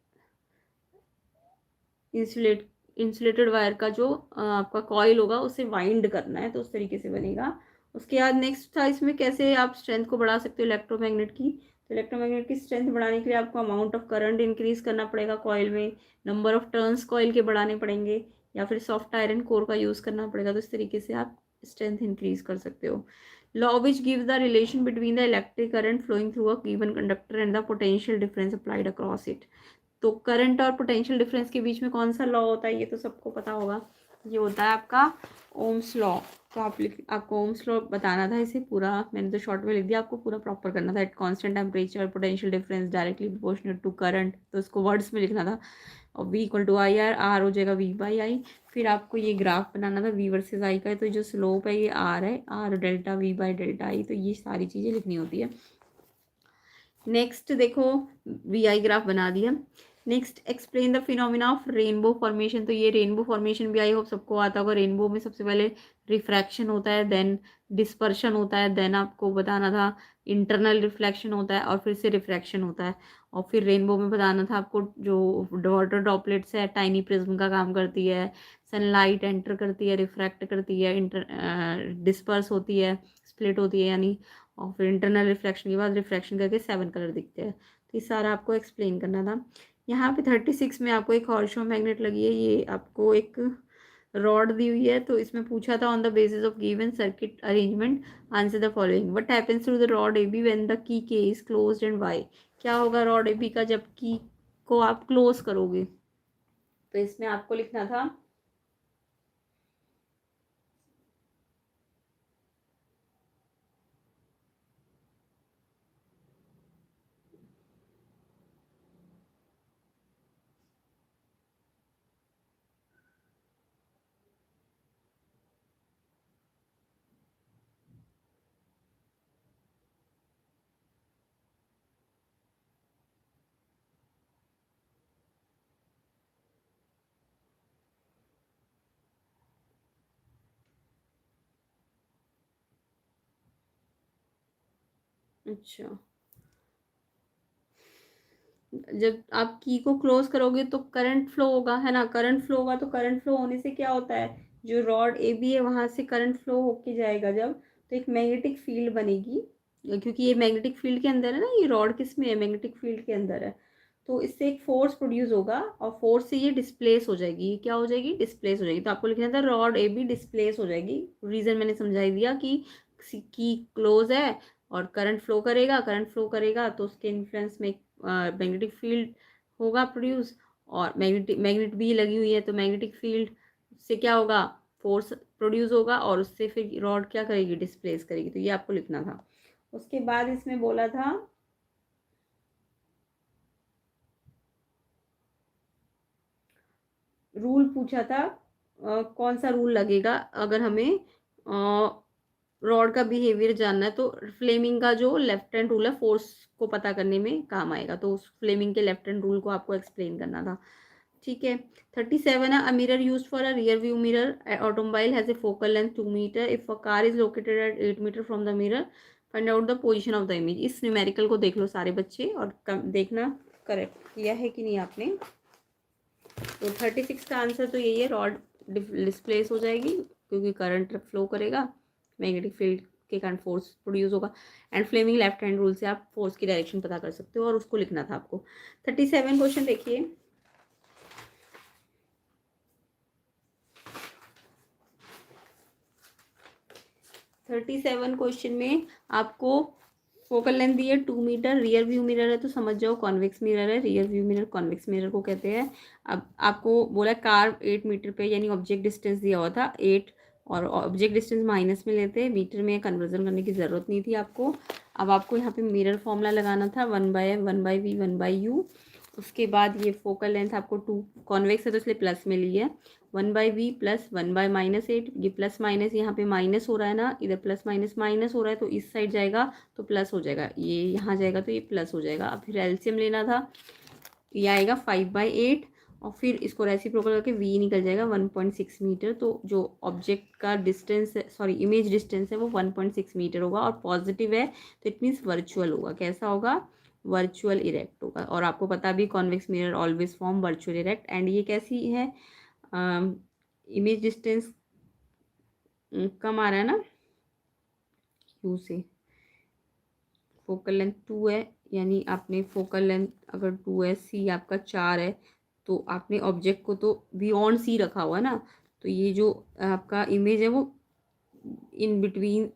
Speaker 1: इंसुलेट इंसुलेटेड वायर का जो आपका कॉइल होगा उसे वाइंड करना है। तो उस तरीके से बनेगा। उसके बाद नेक्स्ट था इसमें कैसे आप स्ट्रेंथ को बढ़ा सकते हो इलेक्ट्रोमैग्नेट की। तो इलेक्ट्रोमैग्नेट की स्ट्रेंथ बढ़ाने के लिए आपको अमाउंट ऑफ करंट इंक्रीज करना पड़ेगा कॉइल में, नंबर ऑफ टर्न्स कॉइल के बढ़ाने पड़ेंगे, या फिर सॉफ्ट आयरन कोर का यूज़ करना पड़ेगा। तो इस तरीके से आप स्ट्रेंथ इंक्रीज कर सकते हो। Law which give the relation between the electric current flowing through a given conductor and the potential difference applied across it. तो करंट और पोटेंशियल डिफरेंस के बीच में कौन सा लॉ होता है, ये तो सबको पता होगा। ये होता है आपका ओम्स लॉ। तो आपको ओम्स लॉ बताना था। इसे पूरा मैंने तो शॉर्ट में लिख दिया, आपको पूरा प्रॉपर करना था। At constant temperature potential difference directly proportional to current, तो इसको वर्ड्स में लिखना था। और V equal to I R, R हो जाएगा V/I। फिर आपको ये ग्राफ बनाना था V वर्सेज I का। तो जो स्लोप है ये R है, R डेल्टा V/डेल्टा I। तो ये सारी चीज़ें लिखनी होती है। नेक्स्ट देखो, VI ग्राफ बना दिया। Next explain the phenomena of rainbow formation. तो ये रेनबो फॉर्मेशन भी आई होप सबको आता होगा। रेनबो में सबसे पहले रिफ्रैक्शन होता है, देन डिस्पर्शन होता है, देन आपको बताना था इंटरनल रिफ्लेक्शन होता है और फिर से रिफ्रैक्शन होता है। और फिर रेनबो में बताना था आपको जो वाटर ड्रॉपलेट्स है टाइनी प्रिज्म का काम करती है, सनलाइट एंटर करती है, रिफ्रैक्ट करती है, डिस्पर्स होती है, स्प्लिट होती है यानी, और फिर इंटरनल रिफ्लेक्शन के बाद रिफ्रैक्शन करके 7 कलर दिखते हैं। तो ये सारा आपको एक्सप्लेन करना था। यहाँ पे 36 में आपको एक हॉर्शो मैग्नेट लगी है। ये आपको एक रॉड दी हुई है, तो इसमें पूछा था on the basis of given circuit arrangement answer the following. What happens to the rod A B when the key K is closed end Y. क्या होगा रॉड ए बी का जब की को आप क्लोज करोगे। तो इसमें आपको लिखना था अच्छा, जब आप की को क्लोज करोगे तो करंट फ्लो होगा, है ना। करंट फ्लो होगा तो करंट फ्लो होने से क्या होता है, जो रॉड ए बी है वहां से करंट फ्लो होके जाएगा जब, तो एक मैग्नेटिक फील्ड बनेगी। क्योंकि ये मैग्नेटिक फील्ड के अंदर है ना, ये रॉड किस में है, मैग्नेटिक फील्ड के अंदर है। तो इससे एक फोर्स प्रोड्यूस होगा और फोर्स से ये डिस्प्लेस हो जाएगी। ये क्या हो जाएगी, डिस्प्लेस हो जाएगी। तो आपको लिखना था रॉड ए बी डिस्प्लेस हो जाएगी। रीजन मैंने समझा ही दिया कि की क्लोज है और करंट फ्लो करेगा, करंट फ्लो करेगा तो उसके इन्फ्लुएंस में मैग्नेटिक फील्ड होगा प्रोड्यूस, और मैग्नेट भी लगी हुई है तो मैग्नेटिक फील्ड से क्या होगा, फोर्स प्रोड्यूस होगा और उससे फिर रॉड क्या करेगी, डिस्प्लेस करेगी। तो ये आपको लिखना था। उसके बाद इसमें बोला था रूल पूछा था, कौन सा रूल लगेगा अगर हमें रॉड का बिहेवियर जानना है। तो फ्लेमिंग का जो लेफ्ट हैंड रूल है फोर्स को पता करने में काम आएगा, तो उस फ्लेमिंग के लेफ्ट हैंड रूल को आपको एक्सप्लेन करना था। ठीक है। 37 है, a mirror used for a rear view mirror automobile has a focal length 2 metre if a car is located at 8 metre from the mirror find out the position of the image. इस numerical को देख लो सारे बच्चे और देखना correct किया है कि नहीं आपने। तो 36 का आंसर तो यही है, रॉड डिस्प्लेस हो जाएगी क्योंकि करंट फ्लो करेगा, मैग्नेटिक फील्ड के कारण फोर्स प्रोड्यूस होगा। And Fleming left hand rule से आप फोर्स की डायरेक्शन पता कर सकते हो और उसको लिखना था आपको। 37 क्वेश्चन देखिए। 37 क्वेश्चन में आपको फोकल लेंथ दी है 2 मीटर, रियर व्यू मिरर है तो समझ जाओ कॉन्वेक्स मिरर है, rear view mirror convex mirror को कहते हैं। अब आपको बोला कार 8 मीटर पे, यानी ऑब्जेक्ट डिस्टेंस दिया हुआ था 8, और ऑब्जेक्ट डिस्टेंस माइनस में लेते हैं, मीटर में कन्वर्जन करने की ज़रूरत नहीं थी आपको। अब आपको यहाँ पे मिरर फॉर्मूला लगाना था 1/1/v 1/u। उसके बाद ये फोकल लेंथ आपको 2 कॉन्वेक्स है तो इसलिए प्लस में ली है, 1/v प्लस 1/-8। ये प्लस माइनस यहाँ पे माइनस हो रहा है ना, इधर प्लस माइनस माइनस हो रहा है तो इस साइड जाएगा तो प्लस हो जाएगा, ये यहाँ जाएगा तो ये प्लस हो जाएगा। अब फिर एलसीएम लेना था, ये आएगा 5/8 और फिर इसको रेसिप्रोकल करके v निकल जाएगा 1.6 मीटर। तो जो ऑब्जेक्ट का डिस्टेंस है, सॉरी इमेज डिस्टेंस है, वो 1.6 मीटर होगा और पॉजिटिव है तो इट मीन्स वर्चुअल होगा। कैसा होगा, वर्चुअल इरेक्ट होगा। और आपको पता भी convex mirror always form virtual erect. And ये कैसी है, इमेज डिस्टेंस कम आ रहा है ना क्यू से, फोकल लेंथ 2 है, यानी आपने फोकल लेंथ अगर 2 है, सी आपका 4 है, तो आपने ऑब्जेक्ट को तो बियॉन्ड सी रखा हुआ है ना, तो ये जो आपका इमेज है वो इन बिटवीन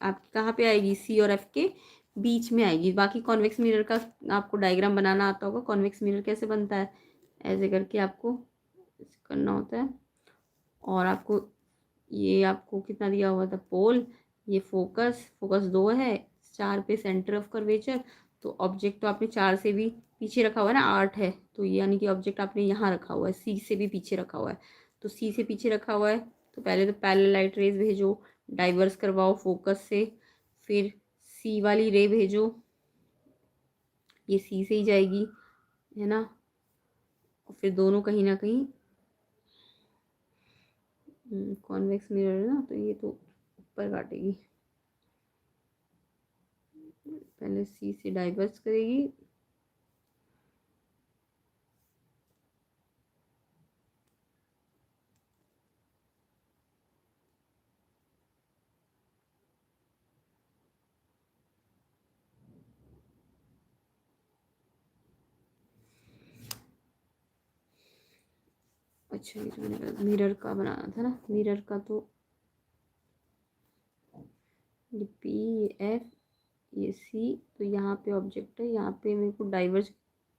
Speaker 1: आप कहाँ पे आएगी, सी और एफ के बीच में आएगी। बाकी कॉन्वेक्स मिरर का आपको डायग्राम बनाना आता होगा, कॉन्वेक्स मिरर कैसे बनता है, ऐसे करके आपको करना होता है। और आपको ये आपको कितना दिया हुआ था, पोल, ये फोकस, फोकस 2 है, 4 पे सेंटर ऑफ कर्वेचर। तो ऑब्जेक्ट तो आपने 4 से भी पीछे रखा हुआ है ना, 8 है, तो ये यानी कि ऑब्जेक्ट आपने यहाँ रखा हुआ है, सी से भी पीछे रखा हुआ है। तो सी से पीछे रखा हुआ है तो पहले तो पैरेलल लाइट रेज भेजो, डाइवर्स करवाओ फोकस से, फिर सी वाली रे भेजो, ये सी से ही जाएगी, है ना, और फिर दोनों कहीं ना कहीं कॉन्वेक्स मिरर है ना, तो ये तो ऊपर काटेगी, पहले सी से डाइवर्स करेगी, अच्छा ये तो मैंने मिरर का बनाना था ना, मिरर का तो ये पी, ये एफ, ये सी, तो यहाँ पे ऑब्जेक्ट है, यहाँ पे मेरे को डाइवर्स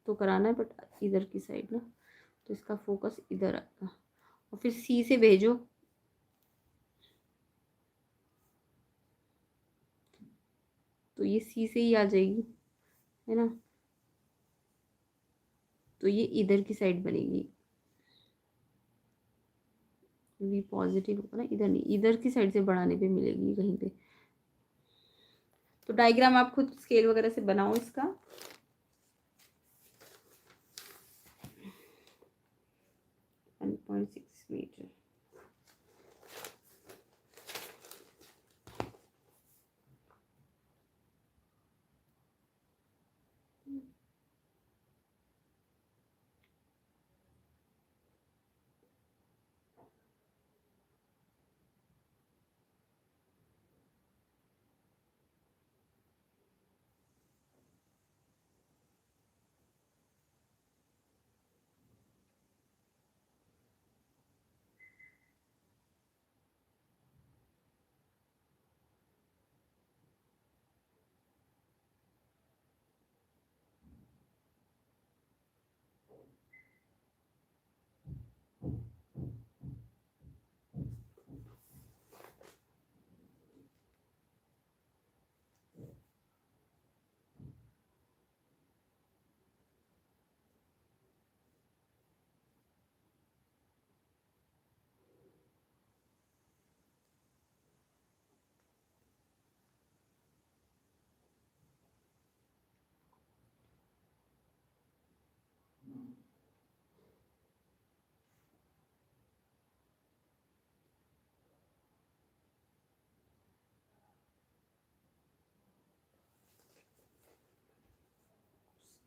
Speaker 1: तो कराना है बट इधर की साइड ना, तो इसका फोकस इधर आएगा, और फिर सी से भेजो, तो ये सी से ही आ जाएगी, है ना, तो ये इधर की साइड बनेगी, वी पॉजिटिव होगा ना, इधर नहीं, इधर की साइड से बढ़ाने पे मिलेगी कहीं पे। तो डायग्राम आप खुद स्केल वगैरह से बनाओ इसका। 1.6 मीटर।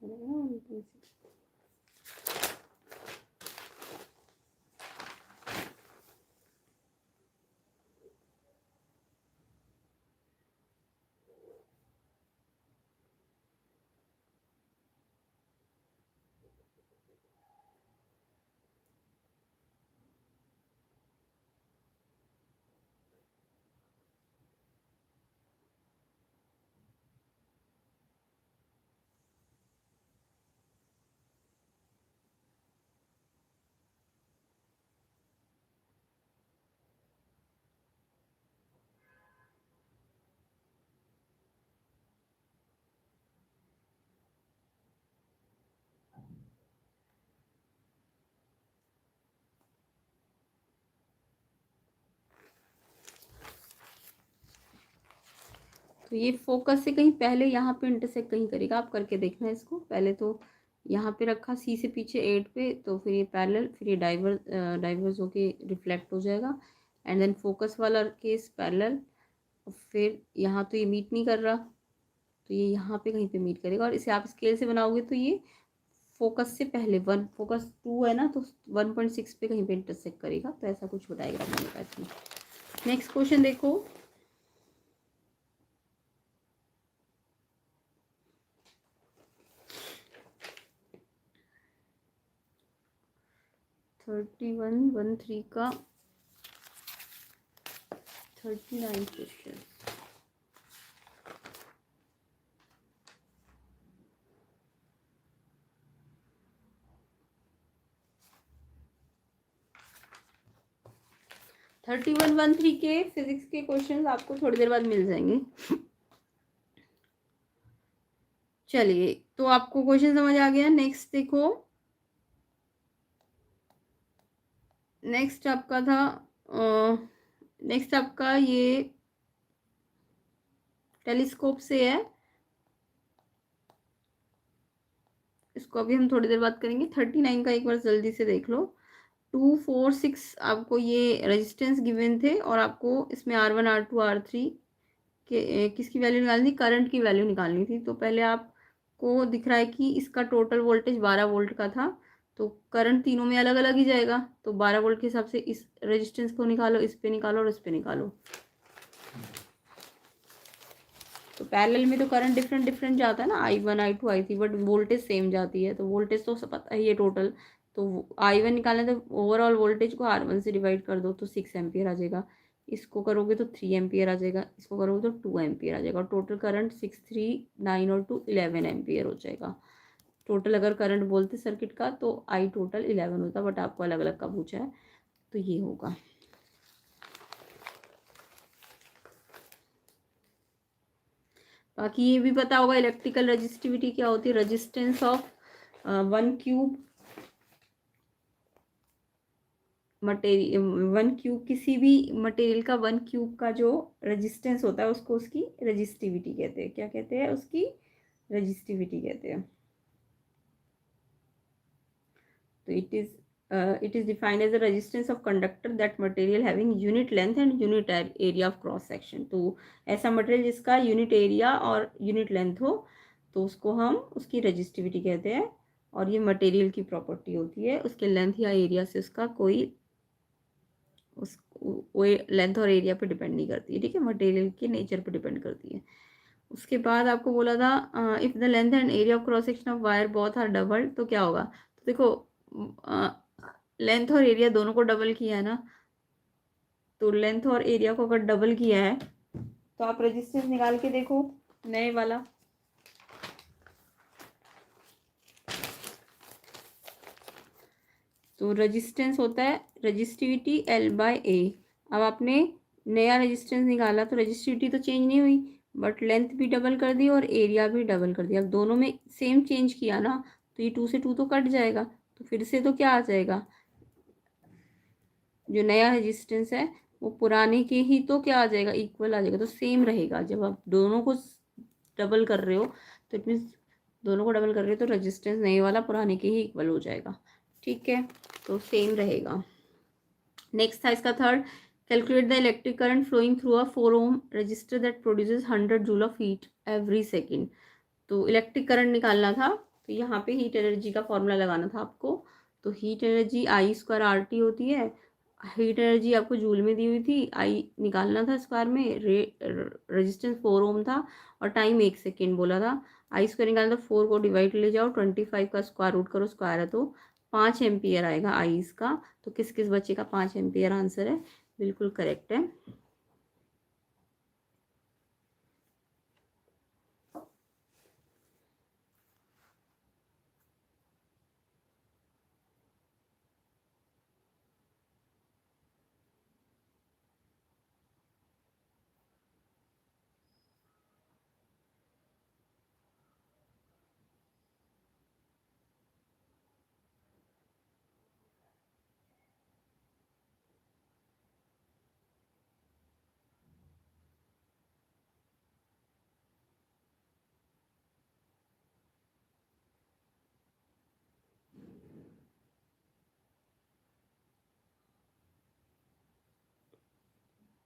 Speaker 1: बनेगा 1.6। तो ये फोकस से कहीं पहले यहाँ पे इंटरसेक्ट कहीं करेगा, आप करके देखना है इसको। पहले तो यहाँ पे रखा सी से पीछे 8 पे, तो फिर ये पैरेलल, फिर ये डाइवर्स होके रिफ्लेक्ट हो जाएगा, एंड देन फोकस वाला केस पैरेलल, और फिर यहाँ तो ये मीट नहीं कर रहा, तो ये यहाँ पे कहीं पे मीट करेगा, और इसे आप स्केल से बनाओगे तो ये फोकस से पहले फोकस 2 है ना, तो 1.6 पे कहीं पे इंटरसेक्ट करेगा, तो ऐसा कुछ बताएगा मैंने कहा इसमें। नेक्स्ट क्वेश्चन देखो, (3113) का 39 question. Thirty one one three के फिजिक्स के क्वेश्चंस आपको थोड़ी देर बाद मिल जाएंगे। चलिए, तो आपको क्वेश्चन समझ आ गया। नेक्स्ट देखो, नेक्स्ट आपका था नेक्स्ट आपका ये टेलीस्कोप से है, इसको अभी हम थोड़ी देर बाद करेंगे। 39 का एक बार जल्दी से देख लो। 2 4 6 आपको ये रेजिस्टेंस गिवन थे और आपको इसमें R1 R2 R3 के किसकी वैल्यू निकालनी थी, करंट की वैल्यू निकालनी थी। तो पहले आपको दिख रहा है कि इसका टोटल वोल्टेज 12 वोल्ट का था, तो करंट तीनों में अलग अलग ही जाएगा। तो 12 वोल्ट के हिसाब से इस रेजिस्टेंस को निकालो, इस पे निकालो और इस पे निकालो। तो पैरेलल में तो करंट डिफरेंट डिफरेंट जाता है ना, I1 I2 I3, but voltage same जाती है। तो वोल्टेज तो सब पता है ये टोटल। तो I1 निकालना तो ओवरऑल वोल्टेज को R1 से डिवाइड कर दो तो 6 एम्पियर आ जाएगा। इसको करोगे तो 3 एम्पियर आ जाएगा, इसको करोगे तो 2 एम्पियर आ जाएगा। और टोटल करंट 6 3 9 और 2 11 एम्पियर हो जाएगा। टोटल अगर करंट बोलते सर्किट का तो आई टोटल 11 होता, बट आपको अलग अलग का पूछा है तो ये होगा। बाकी ये भी पता होगा इलेक्ट्रिकल रजिस्टिविटी क्या होती है। Resistance of 1 cube material, 1 cube किसी भी मटेरियल का 1 क्यूब का जो रेजिस्टेंस होता है उसको उसकी रजिस्टिविटी कहते हैं। क्या कहते हैं? उसकी रजिस्टिविटी कहते हैं। तो it is defined as the resistance of conductor that material having unit length and unit area of cross section। तो ऐसा मटेरियल जिसका यूनिट एरिया और यूनिट लेंथ हो तो उसको हम उसकी रजिस्टिविटी कहते हैं। और ये मटेरियल की प्रॉपर्टी होती है, उसके लेंथ या एरिया से उसका कोई उस वो लेंथ और एरिया पे डिपेंड नहीं करती है, ठीक है, मटेरियल के नेचर पे डिपेंड करती है। उसके बाद आपको बोला था if the length and area of cross section of wire both are double तो क्या होगा। तो देखो लेंथ और एरिया दोनों को डबल किया है ना, तो लेंथ और एरिया को अगर डबल किया है तो आप रेजिस्टेंस निकाल के देखो नए वाला। तो रेजिस्टेंस होता है रजिस्टिविटी L/A। अब आपने नया रेजिस्टेंस निकाला तो रजिस्टिविटी तो चेंज नहीं हुई, बट लेंथ भी डबल कर दी और एरिया भी डबल कर दिया। अब दोनों में सेम चेंज किया ना, तो ये 2 से 2 तो कट जाएगा, तो फिर से तो क्या आ जाएगा, जो नया रेजिस्टेंस है वो पुराने के ही तो क्या आ जाएगा, इक्वल आ जाएगा। तो सेम रहेगा। जब आप दोनों को डबल कर रहे हो तो इट मीन्स दोनों को डबल कर रहे हो तो रेजिस्टेंस नए वाला पुराने के ही इक्वल हो जाएगा, ठीक है, तो सेम रहेगा। नेक्स्ट था इसका third, calculate the electric current flowing through a 4 ohm resistor that produces 100 joule of heat every second. तो इलेक्ट्रिक करंट निकालना था, तो यहाँ पे हीट एनर्जी का फॉर्मूला लगाना था आपको। तो हीट एनर्जी I²RT होती है। हीट एनर्जी आपको जूल में दी हुई थी, आई निकालना था स्क्वायर में, रेजिस्टेंस 4 ओम था और टाइम 1 सेकेंड बोला था। I² निकालना था, 4 को डिवाइड ले जाओ, 25 का स्क्वायर रूट करो, स्क्वायर है तो 5 एम्पियर आएगा आई इसका। तो किस किस बच्चे का 5 एम्पियर आंसर है, बिल्कुल करेक्ट है।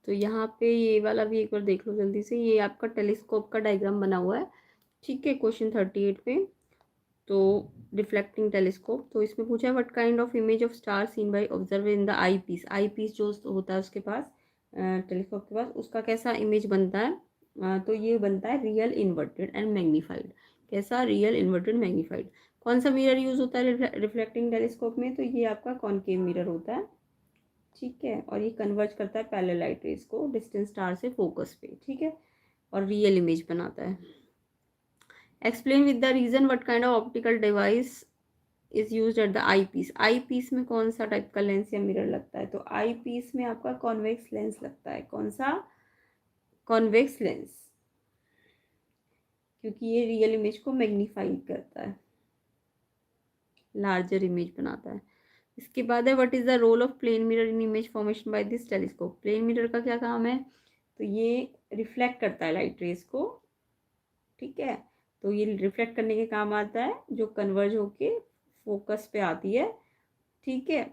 Speaker 1: तो यहाँ पे ये वाला भी एक बार देख लो जल्दी से। ये आपका टेलीस्कोप का डायग्राम बना हुआ है, ठीक है, क्वेश्चन 38 पे। तो रिफ्लेक्टिंग टेलीस्कोप, तो इसमें पूछा है what kind of image of star seen by observe in the eyepiece. Eyepiece जो होता है उसके पास, टेलीस्कोप के पास, उसका कैसा इमेज बनता है। तो ये बनता है रियल इन्वर्टेड एंड मैग्नीफाइड। कैसा? Real inverted magnified. कौन सा मिरर यूज होता है रिफ्लेक्टिंग टेलीस्कोप में? तो ये आपका कॉनकेव मिरर होता है, ठीक है, और ये कन्वर्ज करता है पैरेलल लाइट रेज को डिस्टेंस स्टार से फोकस पे, ठीक है, और रियल इमेज बनाता है। Explain with the reason what kind of optical device is used at the eyepiece. Eyepiece में कौन सा टाइप का लेंस या मिरर लगता है? तो आई पीस में आपका कॉन्वेक्स लेंस लगता है। कौन सा? कॉन्वेक्स लेंस, क्योंकि ये रियल इमेज को मैग्नीफाई करता है, लार्जर इमेज बनाता है। इसके बाद है what is the role of plane mirror in image formation by this telescope. Plane mirror का क्या काम है? तो ये रिफ्लेक्ट करता है लाइट रेज को, ठीक है, तो ये रिफ्लेक्ट करने के काम आता है, जो कन्वर्ज होके फोकस पे आती है, ठीक है।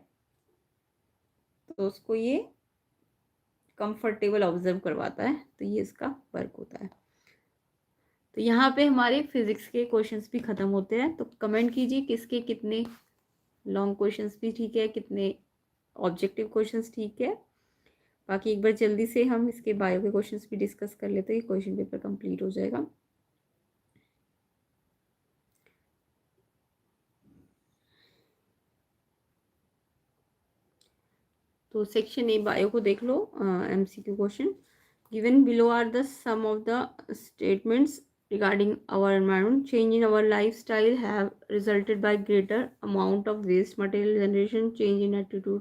Speaker 1: तो उसको ये कंफर्टेबल ऑब्जर्व करवाता है, तो ये इसका वर्क होता है। तो यहाँ पे हमारे फिजिक्स के क्वेश्चंस भी ख़त्म होते हैं। तो कमेंट कीजिए किसके कितने लॉन्ग क्वेश्चंस भी ठीक है, कितने ऑब्जेक्टिव क्वेश्चंस ठीक है। बाकी एक बार जल्दी से हम इसके बायो के क्वेश्चंस भी डिस्कस कर लेते हैं, ये क्वेश्चन पेपर कंप्लीट हो जाएगा। तो सेक्शन ए बायो को देख लो, MCQ question. Given below are the some of the statements regarding our environment. Change in our lifestyle have resulted by greater amount of waste material generation, change in attitude.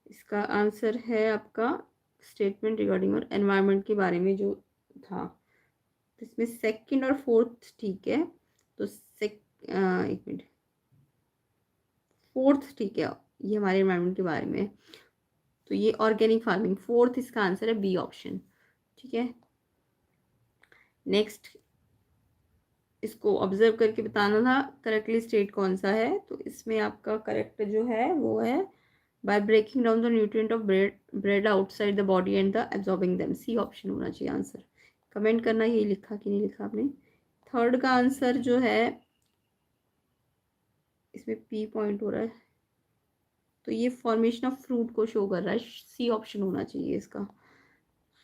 Speaker 1: इसका answer है आपका statement regarding और environment के बारे में जो था। तो इसमें सेकंड और फोर्थ ठीक है, तो एक मिनट, फोर्थ ठीक है, ये हमारे एनवायरनमेंट के बारे में। तो ये ऑर्गेनिक फार्मिंग, फोर्थ इसका आंसर है बी ऑप्शन, ठीक है। नेक्स्ट इसको ऑब्जर्व करके बताना था करेक्टली स्टेट कौन सा है। तो इसमें आपका करेक्ट जो है वो है by breaking down the nutrient of bread outside the body and the absorbing them, C option होना चाहिए आंसर। कमेंट करना ये लिखा कि नहीं लिखा आपने। थर्ड का आंसर जो है, इसमें पी पॉइंट हो रहा है, तो ये फॉर्मेशन ऑफ फ्रूट को शो कर रहा है, सी ऑप्शन होना चाहिए इसका।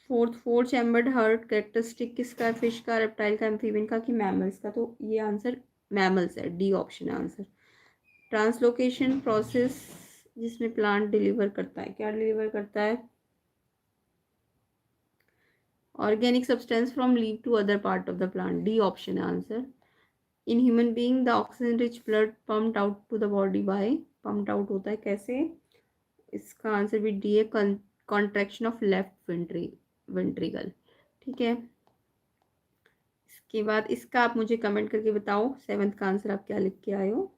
Speaker 1: फोर चैम्बर्ड हार्ट कैरेक्टरिस्टिक किसका है, फिश का, रेप्टाइल का, एम्फीबियन का कि मैमल्स का, तो ये आंसर मैमल्स है, डी ऑप्शन है आंसर। ट्रांसलोकेशन प्रोसेस जिसमें प्लांट डिलीवर करता है, क्या डिलीवर करता है, organic substance from leave to other part of the plant, D option है answer. In human being the oxygen rich blood pumped out to the body by, pumped out होता है कैसे, इसका आंसर भी डी है, contraction of left ventricle, ठीक है। इसके बाद इसका आप मुझे कमेंट करके बताओ सेवंथ का आंसर आप क्या लिख के आए हो।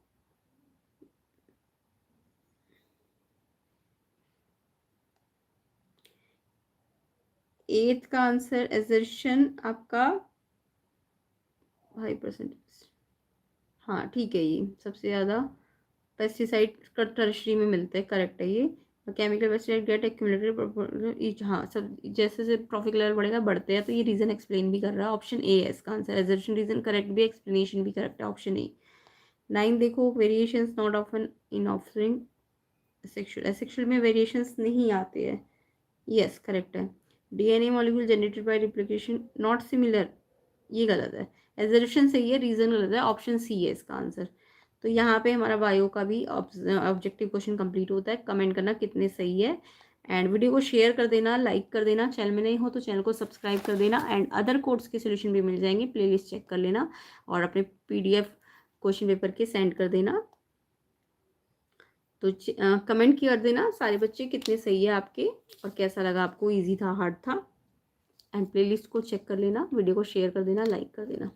Speaker 1: एथ का आंसर एजर्शन आपका 5%, हाँ ठीक है, ये सबसे ज़्यादा पेस्टिसाइड टर्शरी में मिलते हैं, करेक्ट है ये। केमिकल पेस्टिसाइड गेट एक्यूमुलेटेड, हाँ सब जैसे जैसे ट्रॉफिक लेवल बढ़ेगा बढ़ते हैं, तो ये रीज़न एक्सप्लेन भी कर रहा है, ऑप्शन ए है इसका आंसर। एजर्शन रीज़न करेक्ट भी, एक्सप्लेनेशन भी करेक्ट है, ऑप्शन ए। 9 देखो, variations not often in offering sexual, asexual में वेरिएशंस नहीं आते हैं, यस करेक्ट है। DNA molecule generated by replication not similar, ये गलत है। एजर्शन सही है, रीजन गलत है, ऑप्शन सी है इसका आंसर। तो यहाँ पे हमारा बायो का भी ऑब्जेक्टिव क्वेश्चन कंप्लीट होता है। कमेंट करना कितने सही है, एंड वीडियो को शेयर कर देना, लाइक कर देना, चैनल में नहीं हो तो चैनल को सब्सक्राइब कर देना, एंड अदर कोर्स के सोल्यूशन भी मिल जाएंगे, प्लेलिस्ट चेक कर लेना और अपने PDF क्वेश्चन पेपर के सेंड कर देना। तो कमेंट कर देना सारे बच्चे कितने सही है आपके, और कैसा लगा आपको, इजी था हार्ड था, एंड प्लेलिस्ट को चेक कर लेना, वीडियो को शेयर कर देना, लाइक कर देना।